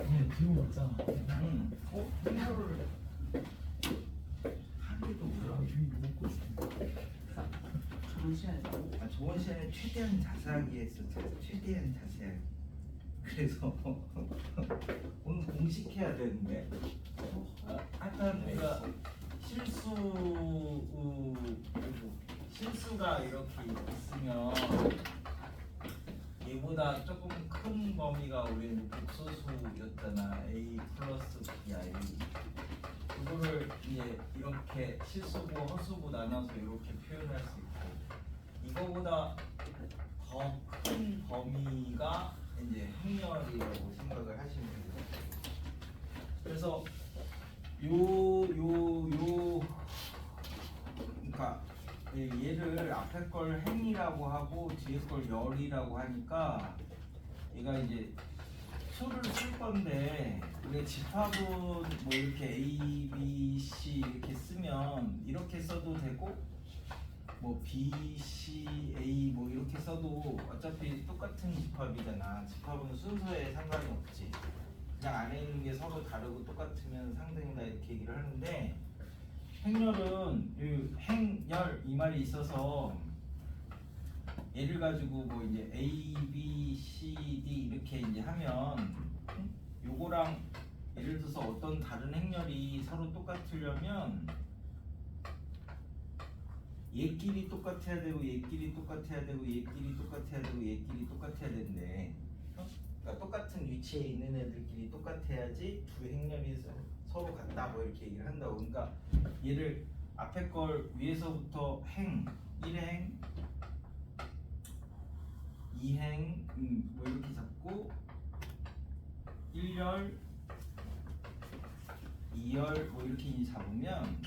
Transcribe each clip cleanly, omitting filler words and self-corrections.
지금 왔잖아. 행렬을 하기도 아, 어려워. 지금 먹고 있어. 좋은 시간에 좋은 시간에 최대한 자세하게 했어. 최대한 자세하게. 그래서 오늘 공식해야 되는데 하여튼 내가 실수가 이렇게 있으면 얘보다 조금 큰 범위가 우리는 복소수였잖아. A 플러스 BI. 그거를 이제 이렇게 실수고 허수고 나눠서 이렇게 표현할 수 있고, 이거보다 더 큰 범위가 이제 행렬이라고 생각을 하시면 돼요. 그래서 그러니까 얘를 앞에 걸 행이라고 하고 뒤에 걸 열이라고 하니까 얘가 이제 수를 쓸 건데, 우리가 집합은 뭐 이렇게 A, B, C 이렇게 쓰면 이렇게 써도 되고, 뭐 B, C, A 뭐 이렇게 써도 어차피 똑같은 집합이잖아. 집합은 순서에 상관이 없지. 그냥 안에 있는 게 서로 다르고 똑같으면 상등이다 이렇게 얘기를 하는데, 행렬은 이 행렬 이 말이 있어서 얘를 가지고 뭐 이제 A, B, C, D 이렇게 이제 하면 요거랑 예를 들어서 어떤 다른 행렬이 서로 똑같으려면 얘끼리 똑같아야 되고 얘끼리 똑같아야 되고 얘끼리 똑같아야 되고 얘끼리 똑같아야 되는데, 그러니까 똑같은 위치에 있는 애들끼리 똑같아야지 두 행렬이 서로 같다 뭐 이렇게 얘기를 한다고. 그러니까 얘를 앞에 걸 위에서부터 행 1행 2행 뭐 이렇게 잡고 1열 2열 뭐 이렇게 이제 잡으면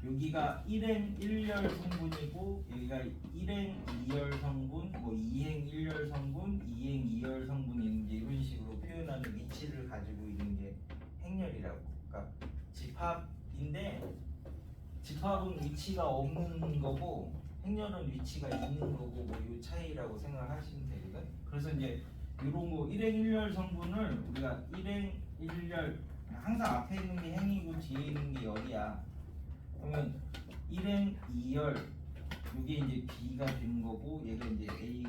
여기가 1행 1열 성분이고 여기가 1행 2열 성분, 뭐 2행 1열 성분, 2행 2열 성분이 있는데 이런 식으로 표현하는 위치를 가지고 있는 게 행렬이라고. 그러니까 집합인데 집합은 위치가 없는 거고 행렬은 위치가 있는 거고 뭐 이 차이라고 생각하시면 되거든. 그래서 이제 이런 거 1행 1열 성분을 우리가 1행 1열 항상 앞에 있는 게 행이고 뒤에 있는 게 열이야. 그러면 1행 2열 이게 이제 B가 되는 거고 얘가 이제 A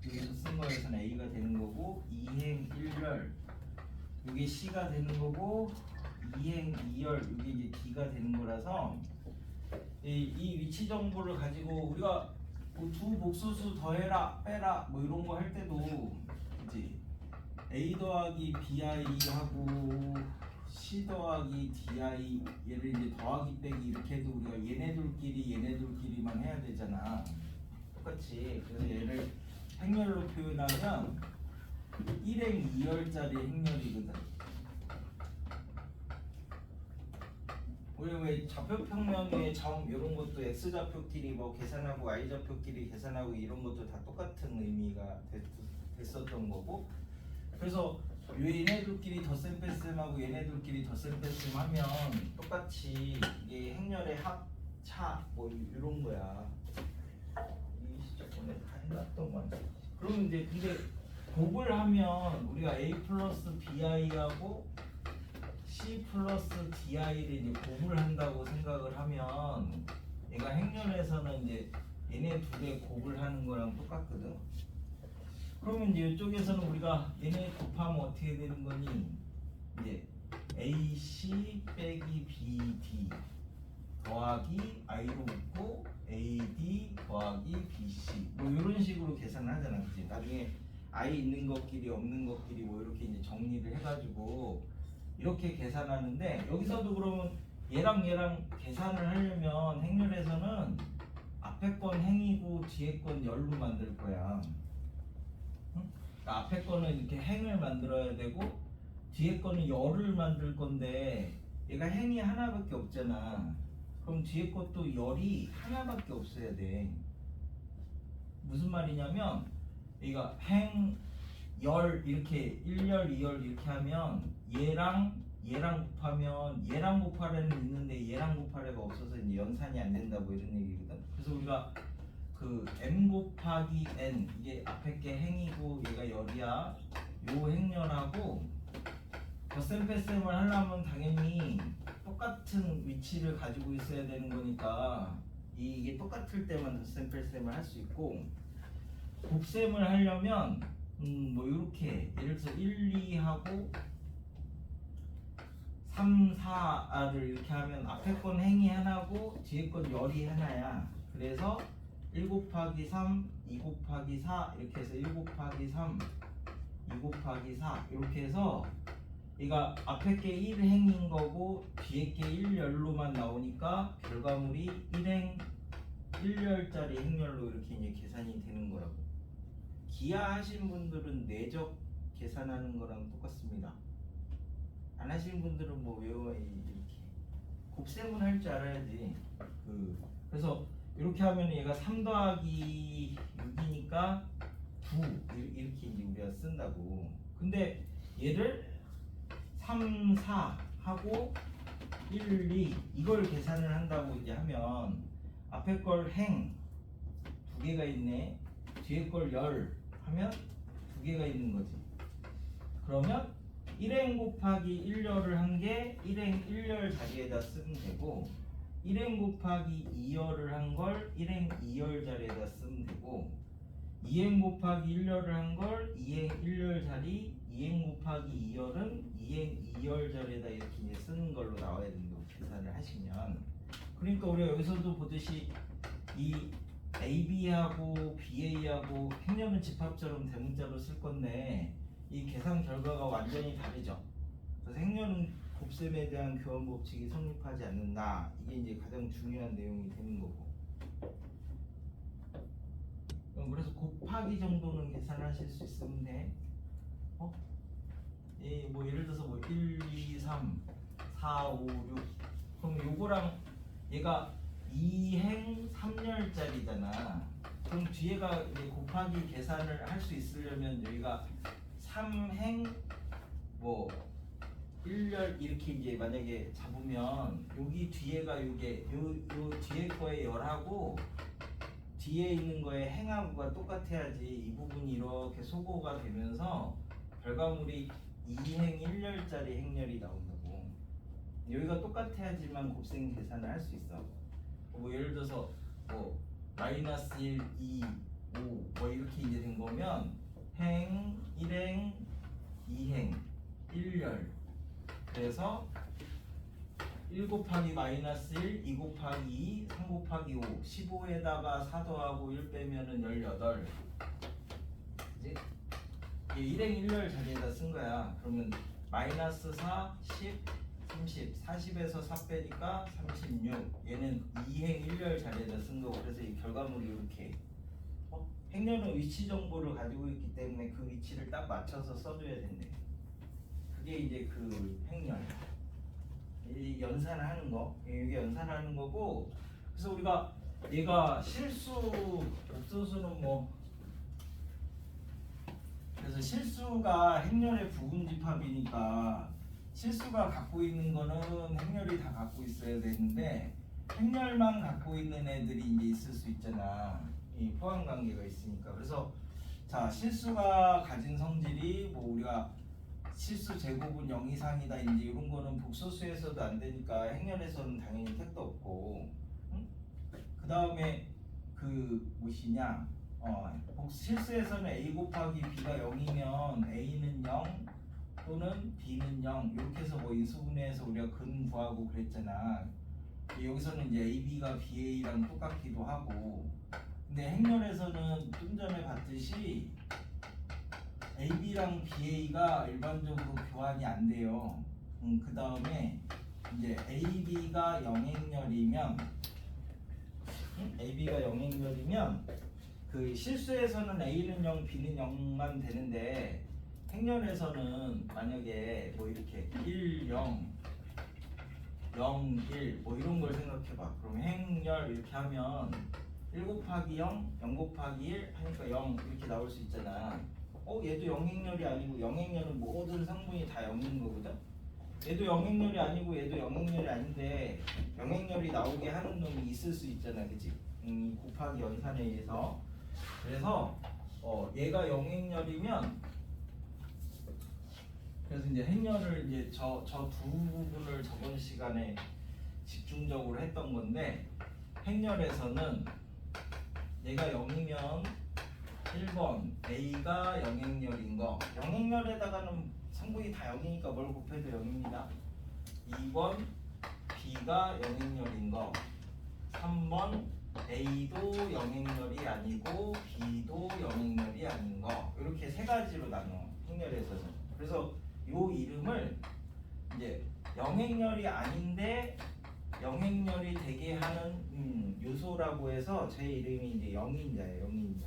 여기서 쓴 거에서는 A가 되는 거고 2행 1열 이게 C가 되는 거고 2행 2열 이게 이제 D가 되는 거라서 이 위치 정보를 가지고 우리가 뭐 두 복소수 더해라 빼라 뭐 이런 거 할 때도 이제 A 더하기 BI 하고 C 더하기 DI 얘를 이제 더하기 빼기 이렇게 해도 우리가 얘네들끼리만 해야 되잖아. 똑같이. 그래서 얘를 행렬로 표현하면 1행 2열짜리 행렬이거든. 우리 왜 좌표평면의 점 이런 것도 x좌표끼리 뭐 계산하고 y좌표끼리 계산하고 이런 것도 다 똑같은 의미가 됐었던 거고. 그래서 얘네들끼리 덧셈 뺄셈하고 얘네들끼리 덧셈 뺄셈 하면 똑같이 이게 행렬의 합차 뭐 이런 거야. 이 시작전에 다 해놨던 건데. 그러면 이제 근데 곱을 하면 우리가 A 플러스 BI하고 C 플러스 DI를 이제 곱을 한다고 생각을 하면 얘가 행렬에서는 이제 얘네 두 개 곱을 하는 거랑 똑같거든. 그러면 이제 이쪽에서는 우리가 얘네 곱하면 어떻게 되는 거니? 이제 AC 빼기 BD 더하기 I로 묶고 AD 더하기 BC 뭐 이런 식으로 계산을 하잖아. 그치? 나중에 I 있는 것끼리 없는 것끼리 뭐 이렇게 이제 정리를 해가지고 이렇게 계산하는데, 여기서도 그러면 얘랑 계산을 하려면 행렬에서는 앞에 건 행이고 뒤에 건 열로 만들 거야. 그러니까 앞에 거는 이렇게 행을 만들어야 되고 뒤에 거는 열을 만들 건데 얘가 행이 하나밖에 없잖아. 그럼 뒤에 것도 열이 하나밖에 없어야 돼. 무슨 말이냐면 얘가 행, 열 이렇게 1열, 2열 이렇게 하면 얘랑 곱하면 얘랑 곱하래는 있는데 얘랑 곱하래가 없어서 이제 연산이 안 된다 뭐 이런 얘기거든. 그래서 우리가 그 m 곱하기 n 이게 앞에 게 행이고 얘가 열이야. 요 행렬하고 덧셈 뺄셈을 하려면 당연히 똑같은 위치를 가지고 있어야 되는 거니까 이게 똑같을 때만 덧셈 뺄셈을 할 수 있고, 곱셈을 하려면 뭐 이렇게 예를 들어서 1, 2하고 3, 4를 이렇게 하면 앞에 건 행이 하나고 뒤에 건 열이 하나야. 그래서 1 곱하기 3, 2 곱하기 4 이렇게 해서 1 곱하기 3, 2 곱하기 4 이렇게 해서 얘가 앞에 게 1행인 거고 뒤에 게 1열로만 나오니까 결과물이 1행 1열짜리 행렬로 이렇게 이제 계산이 되는 거라고. 기하 하신 분들은 내적 계산하는 거랑 똑같습니다. 안 하신 분들은 뭐 외워야 이렇게 곱셈은 할 줄 알아야지. 그래서 이렇게 하면 얘가 3 더하기 6이니까 9 이렇게 이제 우리가 쓴다고. 근데 얘를 3, 4 하고 1, 2 이걸 계산을 한다고 이제 하면 앞에 걸 행 두 개가 있네. 뒤에 걸 열 하면 두 개가 있는 거지. 그러면 1행 곱하기 1열을 한 게 1행 1열 자리에다 쓰면 되고, 1행 곱하기 2열을 한 걸 1행 2열 자리에다 쓰면 되고, 2행 곱하기 1열을 한 걸 2행 1열 자리, 2행 곱하기 2열은 2행 2열 자리에다 이렇게 이제 쓰는 걸로 나와야 된다고 계산을 하시면, 그러니까 우리가 여기서도 보듯이 이 AB하고 BA하고 행렬은 집합처럼 대문자로 쓸 건데 이 계산 결과가 완전히 다르죠. 그래서 행렬은 곱셈에 대한 교환 법칙이 성립하지 않는다. 이게 이제 가장 중요한 내용이 되는 거고. 그래서 곱하기 정도는 계산하실 수 있으면 돼. 뭐 예를 들어서 뭐 1, 2, 3, 4, 5, 6. 그럼 요거랑 얘가 2행 3열짜리잖아. 그럼 뒤에가 이제 곱하기 계산을 할 수 있으려면 여기가 3행 뭐 1열 이렇게 이제 만약에 잡으면 여기 뒤에가 요게 요 뒤에 거에 열하고 뒤에 있는 거에 행하고가 똑같아야지 이 부분이 이렇게 소거가 되면서 결과물이 2행 1열짜리 행렬이 나온다고. 여기가 똑같아야지만 곱셈 계산을 할 수 있어. 뭐 예를 들어서 뭐 마이너스 1, 2, 5 뭐 이렇게 이제 된 거면 행 1행 2행 1열. 그래서 1 곱하기 마이너스 1, 2 곱하기 2, 3 곱하기 5 15에다가 4 더하고 1 빼면은 18. 그치? 이게 1행 1열 자리에다 쓴 거야. 그러면 마이너스 4, 10, 30, 40에서 4 빼니까 36. 얘는 2행 1열 자리에다 쓴 거고. 그래서 이 결과물이 이렇게 행렬은 위치 정보를 가지고 있기 때문에 그 위치를 딱 맞춰서 써줘야 된대. 그게 이제 그 행렬. 이 연산하는 거. 이게 연산하는 거고. 그래서 우리가 얘가 실수, 옥수수는 뭐 그래서 실수가 행렬의 부분집합이니까 실수가 갖고 있는 거는 행렬이 다 갖고 있어야 되는데 행렬만 갖고 있는 애들이 이제 있을 수 있잖아. 이 포함 관계가 있으니까. 그래서 자, 실수가 가진 성질이 뭐 우리가 실수 제곱은 0 이상이다 이제 이런 거는 복소수에서도 안 되니까 행렬에서는 당연히 택도 없고. 그 다음에 그 무엇이냐? 실수에서는 a 곱하기 b가 0이면 a는 0 또는 b는 0 이렇게 해서 뭐 인수분해해서 우리가 근 구하고 그랬잖아. 여기서는 이제 ab가 ba랑 똑같기도 하고. 근데 행렬에서는 좀 전에 봤듯이 ab랑 ba가 일반적으로 교환이 안 돼요. 그 다음에 이제 ab가 영행렬이면 ab가 영행렬이면 그 실수에서는 a는 0, b는 0만 되는데 행렬에서는 만약에 뭐 이렇게 1, 0, 0, 1 뭐 이런 걸 생각해봐. 그럼 행렬 이렇게 하면 1 곱하기 0, 0 곱하기 1 하니까 0 이렇게 나올 수 있잖아. 얘도 영행렬이 아니고 영행렬은 모든 성분이 다 0인 거거든. 얘도 영행렬이 아니고 얘도 영행렬이 아닌데 영행렬이 나오게 하는 놈이 있을 수 있잖아, 그치? 곱하기 연산에 의해서. 그래서 얘가 영행렬이면 그래서 이제 행렬을 이제 저 두 부분을 저번 시간에 집중적으로 했던 건데 행렬에서는 얘가 0이면 1번 A가 영행렬인 거 영행렬에다가는 성분이 다 0이니까 뭘 곱해도 0입니다. 2번 B가 영행렬인 거 3번 A도 영행렬이 아니고 B도 영행렬이 아닌 거 이렇게 세 가지로 나눠 행렬에서는. 그래서 요 이름을 이제 영행렬이 아닌데 영행렬이 되게 하는 요소라고 해서 제 이름이 이제 영인자예요. 영인자.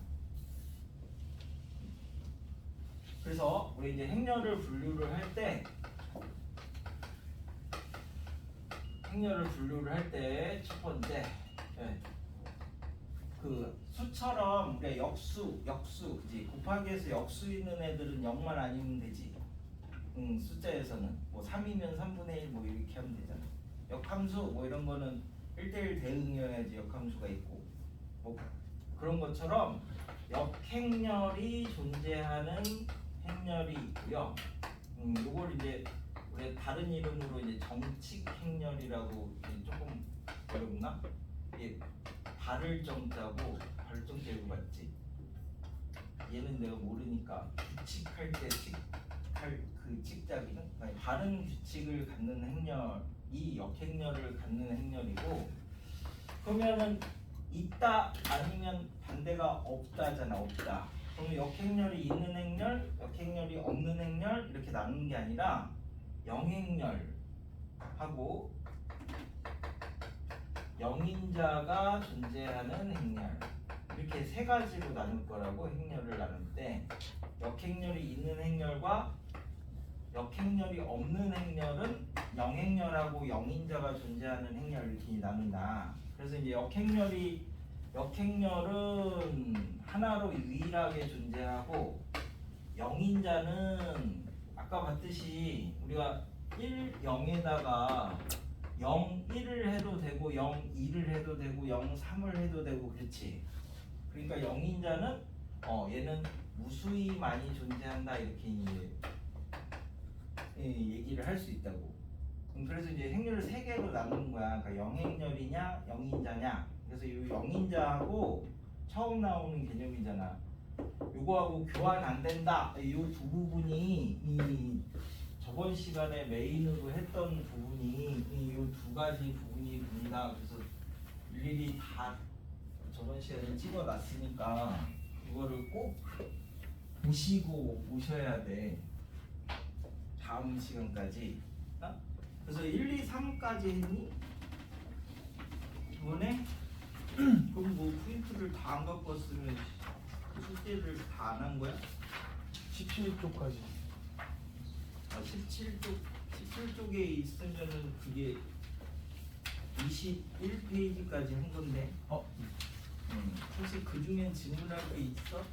그래서 우리 이제 행렬을 분류를 할 때 첫 번째 그 수처럼 우리가 역수 그지 곱하기해서 역수 있는 애들은 0만 아니면 되지. 숫자에서는 뭐 3이면 3분의 1 뭐 이렇게 하면 되잖아. 역함수 뭐 이런 거는 1대1 대응이어야지 역함수가 있고 뭐 그런 것처럼 역행렬이 존재하는 행렬이 있고요. 요걸 이제 우리 다른 이름으로 이제 정칙행렬이라고 조금 어렵나? 이게 발을 정자고 발정 제고 맞지? 얘는 내가 모르니까 규칙할 때 칙할 그 칙자기는 아니, 바른 규칙을 갖는 행렬이 역행렬을 갖는 행렬이고 그러면은 있다 아니면 반대가 없다잖아. 없다. 그러면 역행렬이 있는 행렬, 역행렬이 없는 행렬 이렇게 나누는 게 아니라 영행렬하고 영인자가 존재하는 행렬 이렇게 세 가지로 나눌 거라고 행렬을 나눌 때 역행렬이 있는 행렬과 역행렬이 없는 행렬은 영행렬하고 영인자가 존재하는 행렬 이렇게 나눈다. 그래서 이제 역행렬은 하나로 유일하게 존재하고 영인자는 아까 봤듯이 우리가 1, 0에다가 0, 1을 해도 되고 0, 2를 해도 되고 0, 3을 해도 되고 그렇지. 그러니까 영인자는 얘는 무수히 많이 존재한다 이렇게 이제 얘기를 할 수 있다고. 그래서 이제 행렬을 세 개로 나누는 거야. 그러니까 영행렬이냐 영인자냐. 그래서 이 영인자하고 처음 나오는 개념이잖아. 요거하고 교환 안 된다. 이 두 부분이 이 저번 시간에 메인으로 했던 부분이 이 두 가지 부분이 됩니다. 그래서 일일이 다 저번 시간에 찍어놨으니까 이거를 꼭 보시고 오셔야 돼. 다음 시간까지. 그래서 1, 2, 3까지 했니? 이번에? 그럼 뭐 포인트를 다 안 갖고 왔으면 숙제를 다 안 한 거야? 17쪽까지. 17쪽에 있으면은 그게 21페이지까지 한 건데. 혹시 그 중엔 질문할 게 있어?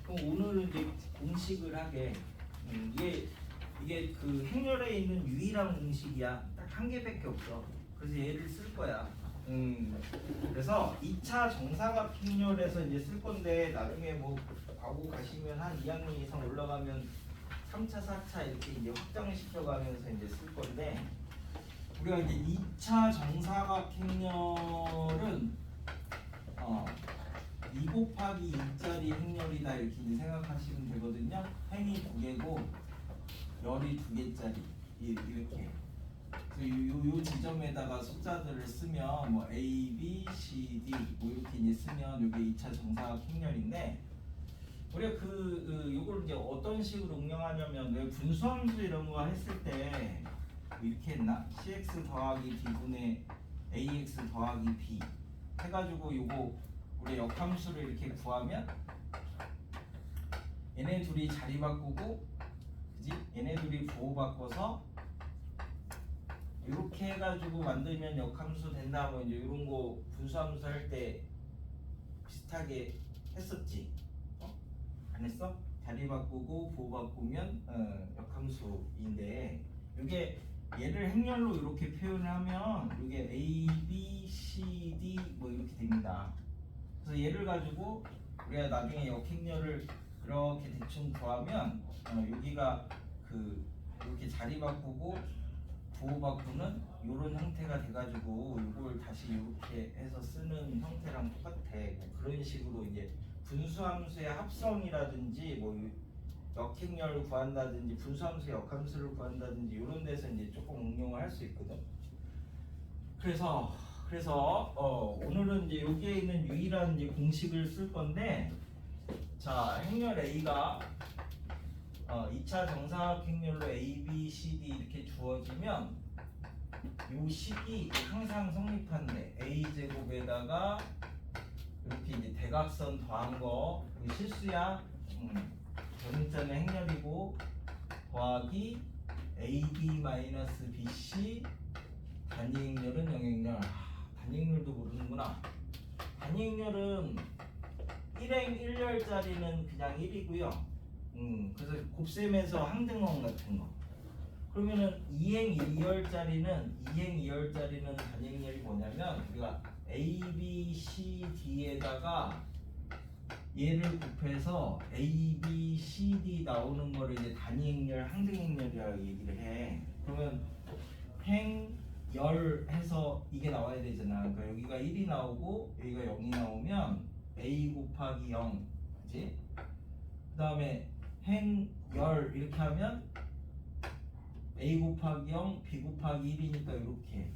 그럼 오늘은 이제 공식을 하게. 이게 그 행렬에 있는 유일한 공식이야. 딱 한 개밖에 없어. 그래서 얘를 쓸 거야. 그래서 2차 정사각 행렬에서 이제 쓸 건데 나중에 뭐 과거 가시면 한 2학년 이상 올라가면 3차, 4차 이렇게 이제 확장시켜가면서 이제 쓸 건데 우리가 이제 2차 정사각 행렬은 2 곱하기 2짜리 행렬이다 이렇게 이제 생각하시면 되거든요. 행이 2개고 열이 2개짜리 이렇게. 요 지점에다가 숫자들을 쓰면 뭐 A, B, C, D 뭐 이렇게 이제 쓰면 이게 2차 정사각 행렬인데 우리가 요걸 이제 어떤 식으로 응용하냐면 왜 분수함수 이런 거 했을 때 이렇게 했나? CX 더하기 D분의 AX 더하기 B 해가지고 요거 우리 역함수를 이렇게 구하면 얘네 둘이 자리 바꾸고 그지? 얘네 둘이 부호 바꿔서 이렇게 해가지고 만들면 역함수 된다 뭐 이제 이런 거 분수함수 할 때 비슷하게 했었지? 안 했어? 자리 바꾸고 부호 바꾸면 역함수인데 이게 얘를 행렬로 이렇게 표현을 하면 이게 A, B, C, D 뭐 이렇게 됩니다. 그래서 얘를 가지고 우리가 나중에 역행렬을 이렇게 대충 구하면 여기가 그 이렇게 자리 바꾸고 부호 바꾸는 이런 형태가 돼가지고 이걸 다시 이렇게 해서 쓰는 형태랑 똑같아. 그런 식으로 이제 분수함수의 합성이라든지 뭐 역행렬을 구한다든지 분수함수의 역함수를 구한다든지 이런 데서 이제 조금 응용을 할 수 있거든. 그래서 오늘은 이제 여기에 있는 유일한 이제 공식을 쓸 건데, 자 행렬 A가 2차 정사각 행렬로 A, B, C, D 이렇게 주어지면 요 식이 항상 성립한대. A 제곱에다가 이렇게 이제 대각선 더한 거, 이거 실수야. 전자는 행렬이고 더하기 AB-BC 단위행렬은 영행렬. 단위행렬도 모르는구나. 단위행렬은 1행 1열짜리는 그냥 1이고요. 그래서 곱셈에서 항등원 같은 거. 그러면은 2행 2열짜리는 단위행렬이 뭐냐면 우리가 A, B, C, D에다가 얘를 곱해서 A, B, C, D 나오는 거를 이제 단위행렬, 항등행렬이라고 얘기를 해. 그러면 행열 해서 이게 나와야 되잖아. 그러니까 여기가 1이 나오고 여기가 0이 나오면 A 곱하기 0, 그치? 그 다음에 행열 이렇게 하면 A 곱하기 0, B 곱하기 1이니까 이렇게,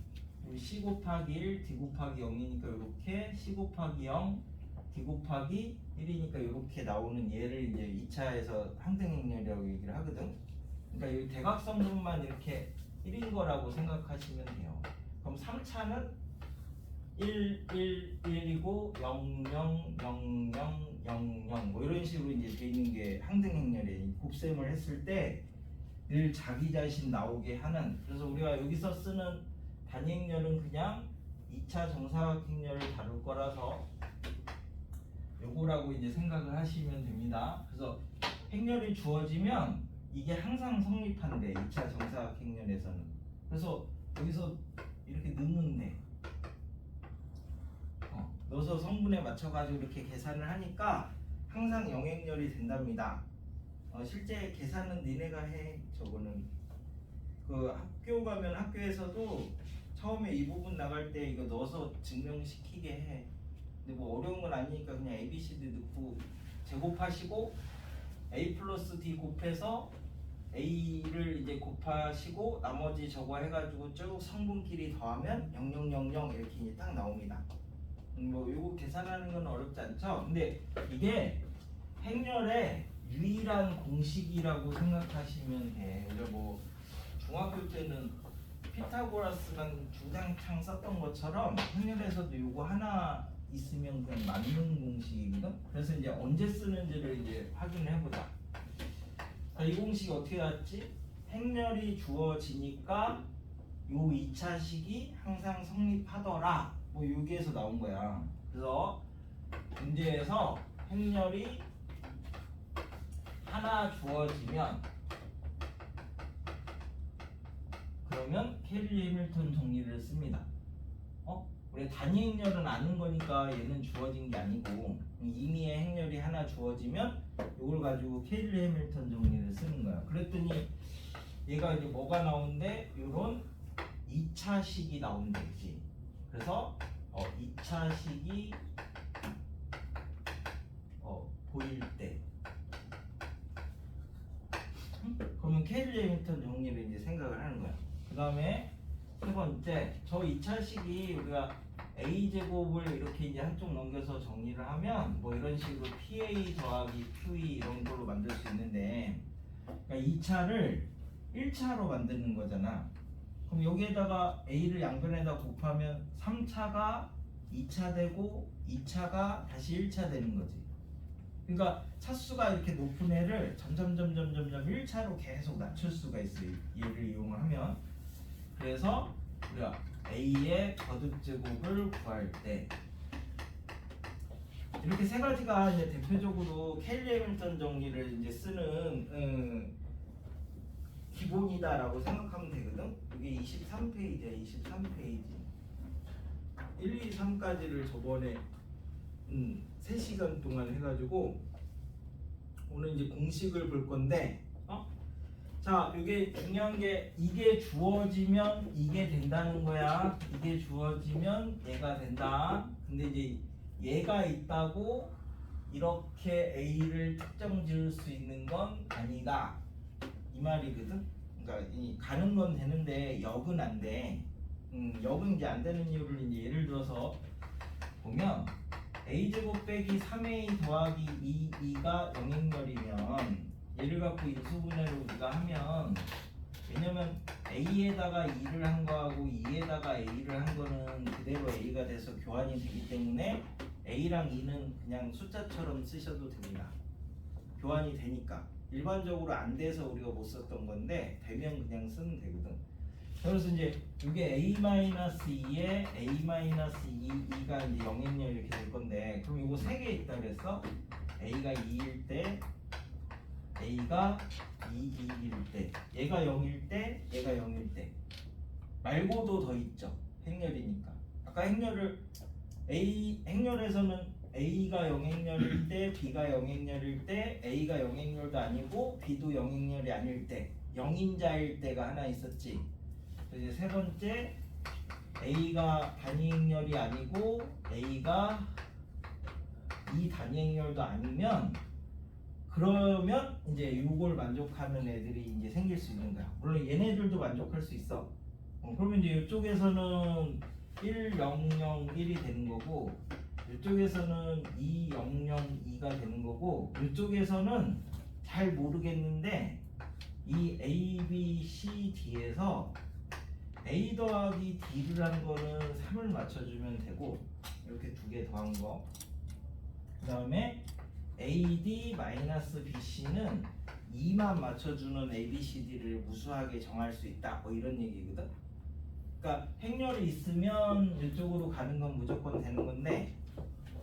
C 곱하기 1, D 곱하기 0이니까 이렇게, C 곱하기 0, D 곱하기 1이니까 이렇게 나오는 얘를 이제 2차에서 항등행렬이라고 얘기를 하거든. 그러니까 이 대각선분만 이렇게 1인 거라고 생각하시면 돼요. 그럼 3차는 1, 1, 1이고 0, 0, 0, 0, 0, 0 뭐 이런 식으로 이제 돼 있는 게 항등행렬이에요. 곱셈을 했을 때 늘 자기 자신 나오게 하는. 그래서 우리가 여기서 쓰는 단위행렬은 그냥 2차 정사각행렬을 다룰 거라서 요거라고 이제 생각을 하시면 됩니다. 그래서 행렬이 주어지면 이게 항상 성립한대, 2차 정사각행렬에서는. 그래서 여기서 이렇게 넣으면 돼. 넣어서 성분에 맞춰가지고 이렇게 계산을 하니까 항상 영행렬이 된답니다. 실제 계산은 니네가 해. 저거는 그 학교 가면 학교에서도 처음에 이 부분 나갈 때 이거 넣어서 증명시키게 해. 근데 뭐 어려운 건 아니니까 그냥 A, B, C, D 넣고 제곱하시고 A 플러스 D 곱해서 A를 이제 곱하시고 나머지 저거 해가지고 쭉 성분끼리 더하면 0, 0, 0, 0 이렇게 이제 딱 나옵니다. 뭐 요거 계산하는 건 어렵지 않죠? 근데 이게 행렬의 유일한 공식이라고 생각하시면 돼. 우리가 뭐 중학교 때는 피타고라스만 주장창 썼던 것처럼 행렬에서도 요거 하나 있으면 그냥 맞는 공식이거든. 그래서 이제 언제 쓰는지를 이제 확인을 해보자. 자, 이 공식이 어떻게 나왔지? 행렬이 주어지니까 요 2차식이 항상 성립하더라. 뭐 여기에서 나온 거야. 그래서 문제에서 행렬이 하나 주어지면 그러면 캐릴리 해밀턴 정리를 씁니다. 우리 단위 행렬은 아는 거니까 얘는 주어진 게 아니고 임의의 행렬이 하나 주어지면 이걸 가지고 캐릴리 해밀턴 정리를 쓰는 거야. 그랬더니 얘가 이제 뭐가 나온대? 요런 2차식이 나온대, 그지? 그래서 2차식이 보일 때 그러면 캐릴리 해밀턴 정리를 이제 생각을 하는 거야. 그 다음에 세 번째, 저 2차식이 우리가 A제곱을 이렇게 이제 한쪽 넘겨서 정리를 하면 뭐 이런 식으로 PA 더하기 QE 이런 걸로 만들 수 있는데, 그러니까 2차를 1차로 만드는 거잖아. 그럼 여기에다가 A를 양변에다 곱하면 3차가 2차 되고 2차가 다시 1차 되는 거지. 그러니까 차수가 이렇게 높은 애를 점점 1차로 계속 낮출 수가 있어요. 얘를 이용을 하면. 그래서 우리가 A의 거듭제곱을 구할 때 이렇게 세 가지가 이제 대표적으로 캐릴리 해밀턴 정리를 이제 쓰는 기본이다라고 생각하면 되거든. 이게 23페이지야, 23페이지. 1, 2, 3까지를 저번에 3시간 동안 해가지고 오늘 이제 공식을 볼 건데 자, 이게 중요한 게 이게 주어지면 이게 된다는 거야. 이게 주어지면 얘가 된다. 근데 이제 얘가 있다고 이렇게 A를 특정 지을 수 있는 건 아니다. 이 말이거든. 그러니까 가는 건 되는데 역은 안 돼. 역은 이제 안 되는 이유를 이제 예를 들어서 보면 A제곱 빼기 3A 더하기 2가 영행렬이면 얘를 갖고 인수분해를 우리가 하면 왜냐면 A에다가 2를 한 거하고 2에다가 A를 한 거는 그대로 A가 돼서 교환이 되기 때문에 A랑 2는 그냥 숫자처럼 쓰셔도 됩니다. 교환이 되니까. 일반적으로 안 돼서 우리가 못 썼던 건데 되면 그냥 쓰면 되거든. 그래서 이제 이게 A-2에 A-2가 이제 영행렬 이렇게 될 건데 그럼 이거 3개 있다 그랬어? A가 2일 때 A가 2일 때 얘가 0일 때 얘가 0일 때 말고도 더 있죠. 행렬이니까. 아까 행렬을 행렬에서는 A가 영행렬일 때 B가 영행렬일 때 A가 영행렬도 아니고 B도 영행렬이 아닐 때 0인자일 때가 하나 있었지. 이제 세 번째 A가 단위행렬이 아니고 A가 2단위행렬도 아니면 그러면 이제 이걸 만족하는 애들이 이제 생길 수 있는 거야. 물론 얘네들도 만족할 수 있어. 그러면 이제 이쪽에서는 1, 0, 0, 1이 되는 거고 이쪽에서는 2, 0, 0, 2가 되는 거고 이쪽에서는 잘 모르겠는데 이 A, B, C, D에서 A 더하기 D를 한 거는 3을 맞춰주면 되고 이렇게 두 개 더한 거 그 다음에 AD-BC는 2만 맞춰주는 ABCD를 무수하게 정할 수 있다 뭐 이런 얘기거든. 그러니까 행렬이 있으면 이쪽으로 가는 건 무조건 되는 건데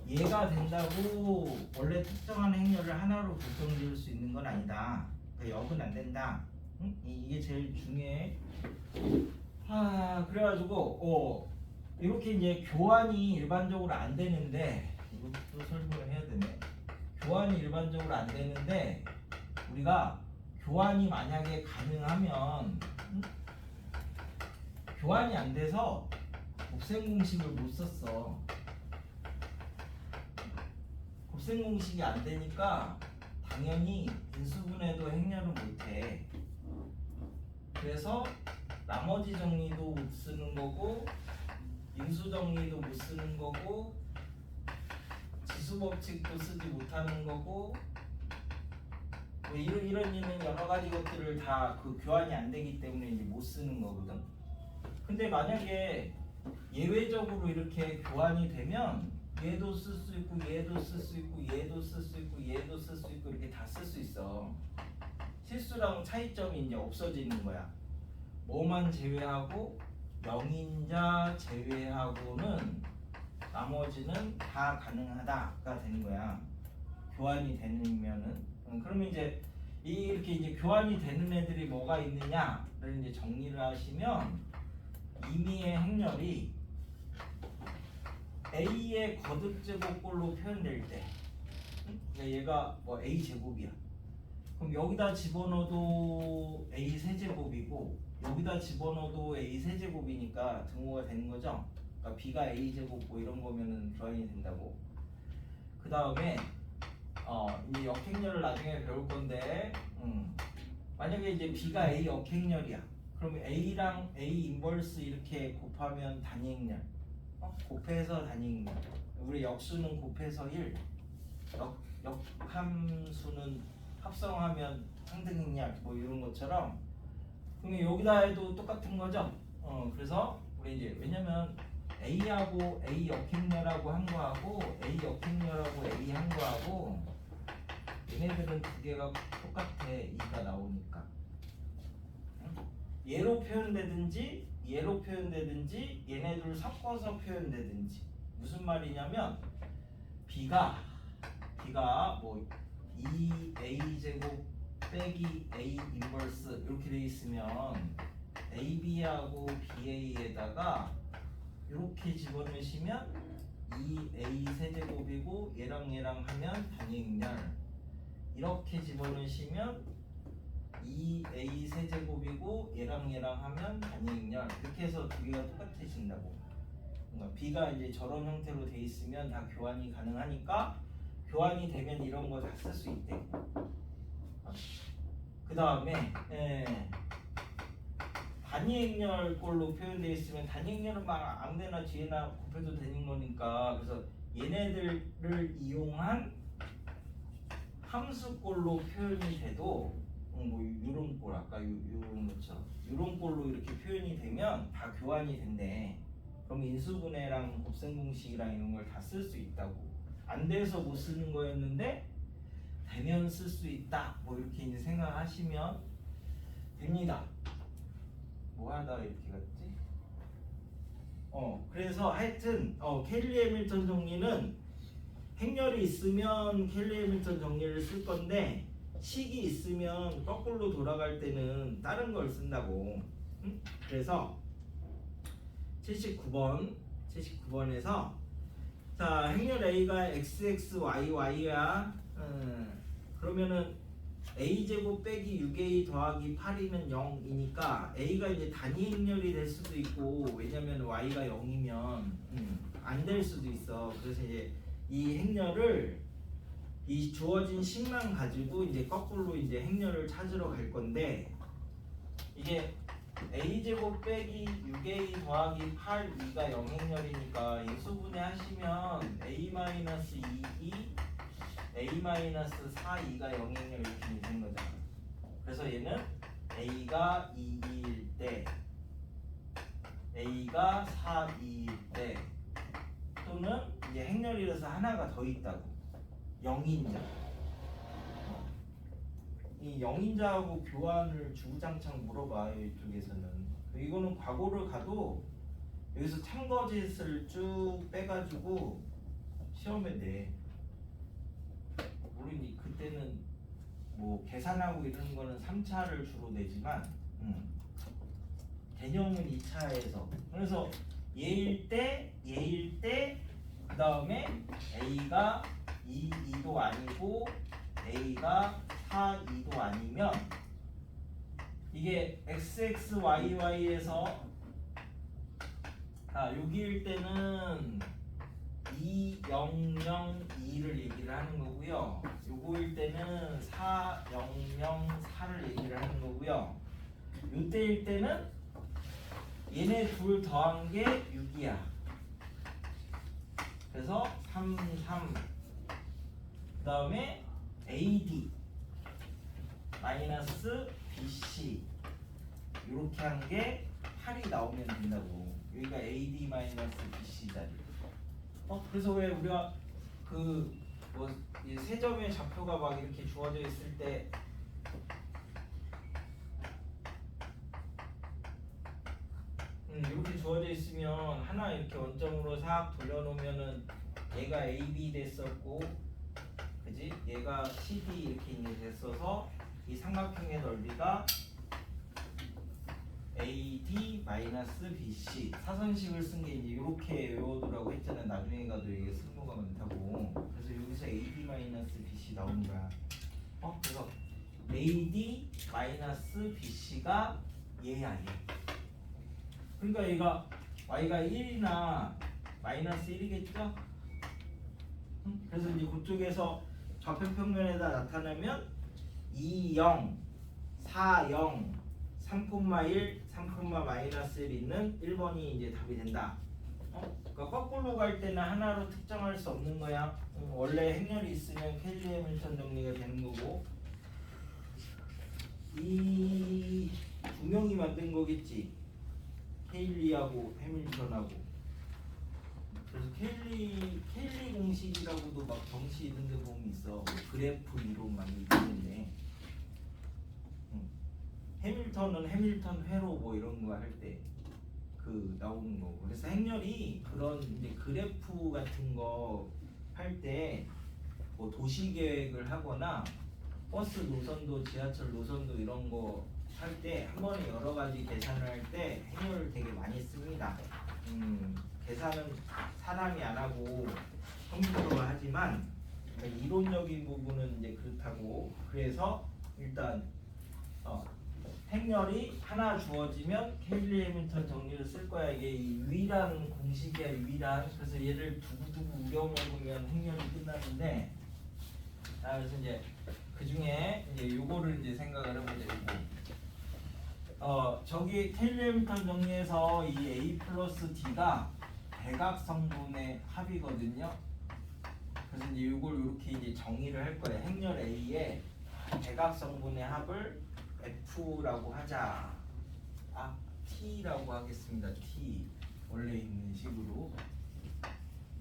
얘가 된다고 원래 특정한 행렬을 하나로 결정지을 수 있는 건 아니다. 그러니까 역은 안 된다. 응? 이게 제일 중요해. 그래가지고 이렇게 이제 교환이 일반적으로 안 되는데 이것도 설명을 해야 되네. 교환이 일반적으로 안 되는데 우리가 교환이 만약에 가능하면 교환이 안 돼서 곱셈 공식을 못 썼어. 곱셈 공식이 안 되니까 당연히 인수분해도 행렬을 못해. 그래서 나머지 정리도 못 쓰는 거고 인수 정리도 못 쓰는 거고 지수 법칙도 쓰지 못하는 거고 뭐 이런 여러 가지 것들을 다 그 교환이 안 되기 때문에 이제 못 쓰는 거거든. 근데 만약에 예외적으로 이렇게 교환이 되면 얘도 쓸 수 있고 얘도 쓸 수 있고 얘도 쓸 수 있고 얘도 쓸 수 있고 이렇게 다 쓸 수 있어. 실수랑 차이점이 이제 없어지는 거야. 뭐만 제외하고 0인자 제외하고는 나머지는 다 가능하다가 되는 거야. 교환이 되면은. 그러면 이제 이렇게 이제 교환이 되는 애들이 뭐가 있느냐를 이제 정리를 하시면 임의의 행렬이 A의 거듭 제곱꼴로 표현될 때, 그러니까 얘가 뭐 A 제곱이야. 그럼 여기다 집어넣어도 A 세제곱이고 여기다 집어넣어도 A 세제곱이니까 등호가 되는 거죠. 그러니까 B가 A 제곱 뭐 이런 거면은 교환이 된다고. 그 다음에 이제 역행렬을 나중에 배울 건데, 만약에 이제 B가 A 역행렬이야. 그러면 A랑 A 인버스 이렇게 곱하면 단위행렬. 곱해서 단위행렬. 우리 역수는 곱해서 1. 역함수는 합성하면 상등행렬 뭐 이런 것처럼. 그러면 여기다 해도 똑같은 거죠. 그래서 우리 이제 왜냐면 A하고 A 역행렬하고 한 거하고 A 역행렬하고 A 한 거하고 얘네들은 두 개가 똑같아. 2가 나오니까. 얘로 표현되든지 얘로 표현되든지 얘네들 섞어서 표현되든지. 무슨 말이냐면 B가 뭐 2A 제곱 빼기 A 인버스 이렇게 돼 있으면 AB하고 BA에다가 이렇게 집어넣으시면 2a 세제곱이고 얘랑 하면 단위행렬 이렇게 집어넣으시면 2a 세제곱이고 얘랑 하면 단위행렬 이렇게 해서 두 개가 똑같아진다고. 그러니까 b가 이제 저런 형태로 돼 있으면 다 교환이 가능하니까 교환이 되면 이런 거 다 쓸 수 있대. 그 다음에 단위행렬꼴로 표현되어 있으면 단위행렬은 막 아무데나 뒤에나 곱해도 되는 거니까 그래서 얘네들을 이용한 함수꼴로 표현이 돼도 뭐 이런 꼴 아까 이런 것처럼 이런 꼴로 이렇게 표현이 되면 다 교환이 된대. 그럼 인수분해랑 곱셈 공식이랑 이런 걸 다 쓸 수 있다고. 안 돼서 못 쓰는 거였는데 되면 쓸 수 있다. 뭐 이렇게 이제 생각하시면 됩니다. 뭐 하다 이렇게 갔지? 그래서 하여튼 켈리 해밀턴 정리는 행렬이 있으면 켈리 해밀턴 정리를 쓸 건데 식이 있으면 거꾸로 돌아갈 때는 다른 걸 쓴다고. 응? 그래서 79번에서 자 행렬 A가 XXYY야. 그러면은 A제곱 빼기 6A 더하기 8이면 0이니까 A가 이제 단위 행렬이 될 수도 있고 왜냐면 Y가 0이면 안 될 수도 있어. 그래서 이제 이 행렬을 이 주어진 식만 가지고 이제 거꾸로 이제 행렬을 찾으러 갈 건데 이게 A제곱 빼기 6A 더하기 8, 2가 0행렬이니까 인수분해 하시면 A-2E A-4, 2가 0행렬 이렇게 되는 거잖아. 그래서 얘는 A가 2일 때 A가 4, 2일 때 또는 이제 행렬이라서 하나가 더 있다고 0인자. 이 0인자하고 교환을 주구장창 물어봐 이쪽에서는. 이거는 과거를 가도 여기서 참거짓을 쭉 빼가지고 시험에 내. 물론 그때는 뭐 계산하고 이런 거는 3차를 주로 내지만 개념은 2차에서. 그래서 얘일 때 그 다음에 A가 2도 아니고 A가 4, 2도 아니면 이게 XXYY에서 6일 때는 2, 0, 0, 2를 얘기를 하는 거고요. 요거일 때는 4, 0, 0, 4를 얘기를 하는 거고요. 요때일 때는 얘네 둘 더한 게 6이야. 그래서 3, 3. 그 다음에 AD 마이너스 BC 이렇게 한 게 8이 나오면 된다고. 여기가 AD 마이너스 BC 자리. 그래서 왜 우리가 그 뭐 세 점의 좌표가 막 이렇게 주어져 있을 때 이렇게 주어져 있으면 하나 이렇게 원점으로 싹 돌려놓으면은 얘가 AB 됐었고, 그지? 얘가 CD 이렇게 이제 됐어서 이 삼각형의 넓이가 AD 마이너스 BC 사선식을 쓴 게 이제 이렇게 외워두라고 했잖아요. 나중에 가도 이게 승부가 많다고. 그래서 여기서 AD 마이너스 BC 나오는 거야. 그래서 AD 마이너스 BC가 얘야 얘. 그러니까 얘가 y가 1이나 마이너스 1이겠죠? 그래서 이제 그쪽에서 좌표평면에다 나타내면 2, 0, 4, 0, 3,1, 3,-1 있는 1번이 이제 답이 된다. 그러니까 거꾸로 갈 때는 하나로 특정할 수 없는 거야. 원래 행렬이 있으면 켈리 해밀턴 정리가 되는 거고 이 두 명이 만든 거겠지. 케일리하고 해밀턴하고. 그래서 케일리 공식이라고도 막 정시 이런 데 보면 있어. 그래프 이론 막 있는데 해밀턴은 해밀턴 회로 뭐 이런 거 할 때 그 나오는 거고. 그래서 행렬이 그런 이제 그래프 같은 거 할 때 뭐 도시 계획을 하거나 버스 노선도 지하철 노선도 이런 거 할 때 한 번에 여러 가지 계산을 할 때 행렬을 되게 많이 씁니다. 계산은 사람이 안 하고 컴퓨터가 하지만 이론적인 부분은 이제 그렇다고. 그래서 일단 행렬이 하나 주어지면 케일리 해밀턴 정리를 쓸 거야. 이게 유일한 공식이야, 유일한. 그래서 얘를 두고두고 우려먹으면 행렬이 끝나는데, 그래서 이제 그 중에 이제 요거를 이제 생각을 해보자. 저기 케일리 해밀턴 정리에서 이 A 플러스 D가 대각성분의 합이거든요. 그래서 이제 요걸 이렇게 이제 정의를 할 거예요. 행렬 A의 대각성분의 합을 F라고 하자. T라고 하겠습니다. T 원래 있는 식으로.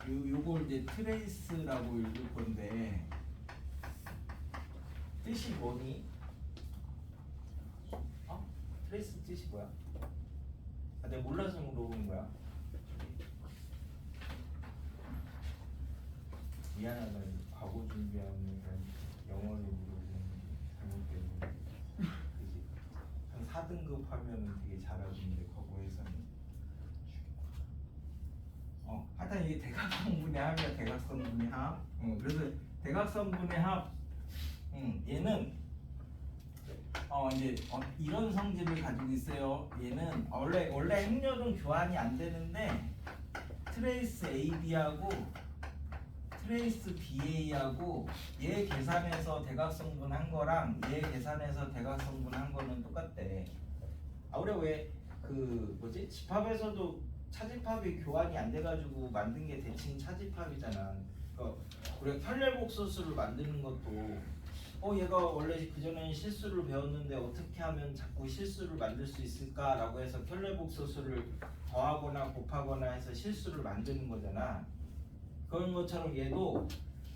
요걸 이제 트레이스라고 읽을 건데 뜻이 뭐니? 트레이스 뜻이 뭐야? 내가 몰라서 물어보는 거야. 미안하다. 과거 준비하는 영어로 물어보는 잘못되고. 그지? 한 4등급 하면은 되게 잘하던데 과거에서는. 하여튼 이게 대각성분의 합이야. 대각성분의 합. 그래서 대각성분의 합. 얘는 이제 이런 성질을 가지고 있어요. 얘는 원래 행렬은 교환이 안 되는데 트레이스 AB하고 트레이스 BA하고 얘 계산해서 대각성분 한 거랑 얘 계산해서 대각성분 한 거는 똑같대. 우리가 왜 그 뭐지? 집합에서도 차집합이 교환이 안 돼가지고 만든 게 대칭 차집합이잖아. 우리가 혈례복소수를 만드는 것도 얘가 원래 그전에는 실수를 배웠는데 어떻게 하면 자꾸 실수를 만들 수 있을까라고 해서 혈례복소수를 더하거나 곱하거나 해서 실수를 만드는 거잖아. 그런 것처럼 얘도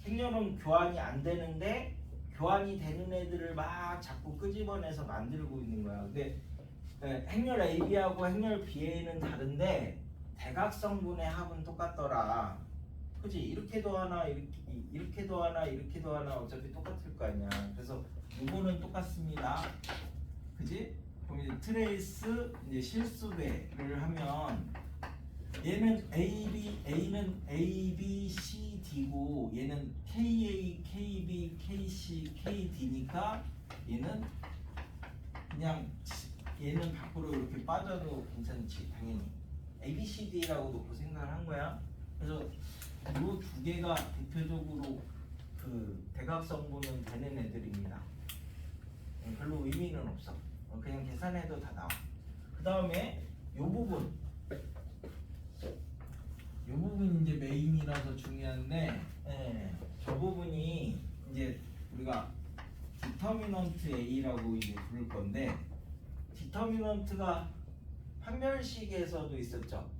행렬은 교환이 안 되는데 교환이 되는 애들을 막 자꾸 끄집어내서 만들고 있는 거야. 근데 행렬 AB하고 행렬 BA는 다른데 대각성분의 합은 똑같더라. 그지? 이렇게도 하나 이렇게도 하나 이렇게도 하나 어차피 똑같을 거 아니야. 그래서 이거는 똑같습니다. 그지? 그럼 이제 트레이스 이제 실수배를 하면 얘는 A는 A, B, C, D고 얘는 KA, KB, KC, KD니까 얘는 그냥 얘는 밖으로 이렇게 빠져도 괜찮지. 당연히 A, B, C, D라고 놓고 생각을 한 거야. 그래서 이 두 개가 대표적으로 그 대각성분은 되는 애들입니다. 별로 의미는 없어. 그냥 계산해도 다 나와. 그 다음에 요 부분 이제 메인이라서 중요한데, 저 부분이 이제 우리가 디터미넌트 A라고 이제 부를 건데, 디터미넌트가 판별식에서도 있었죠.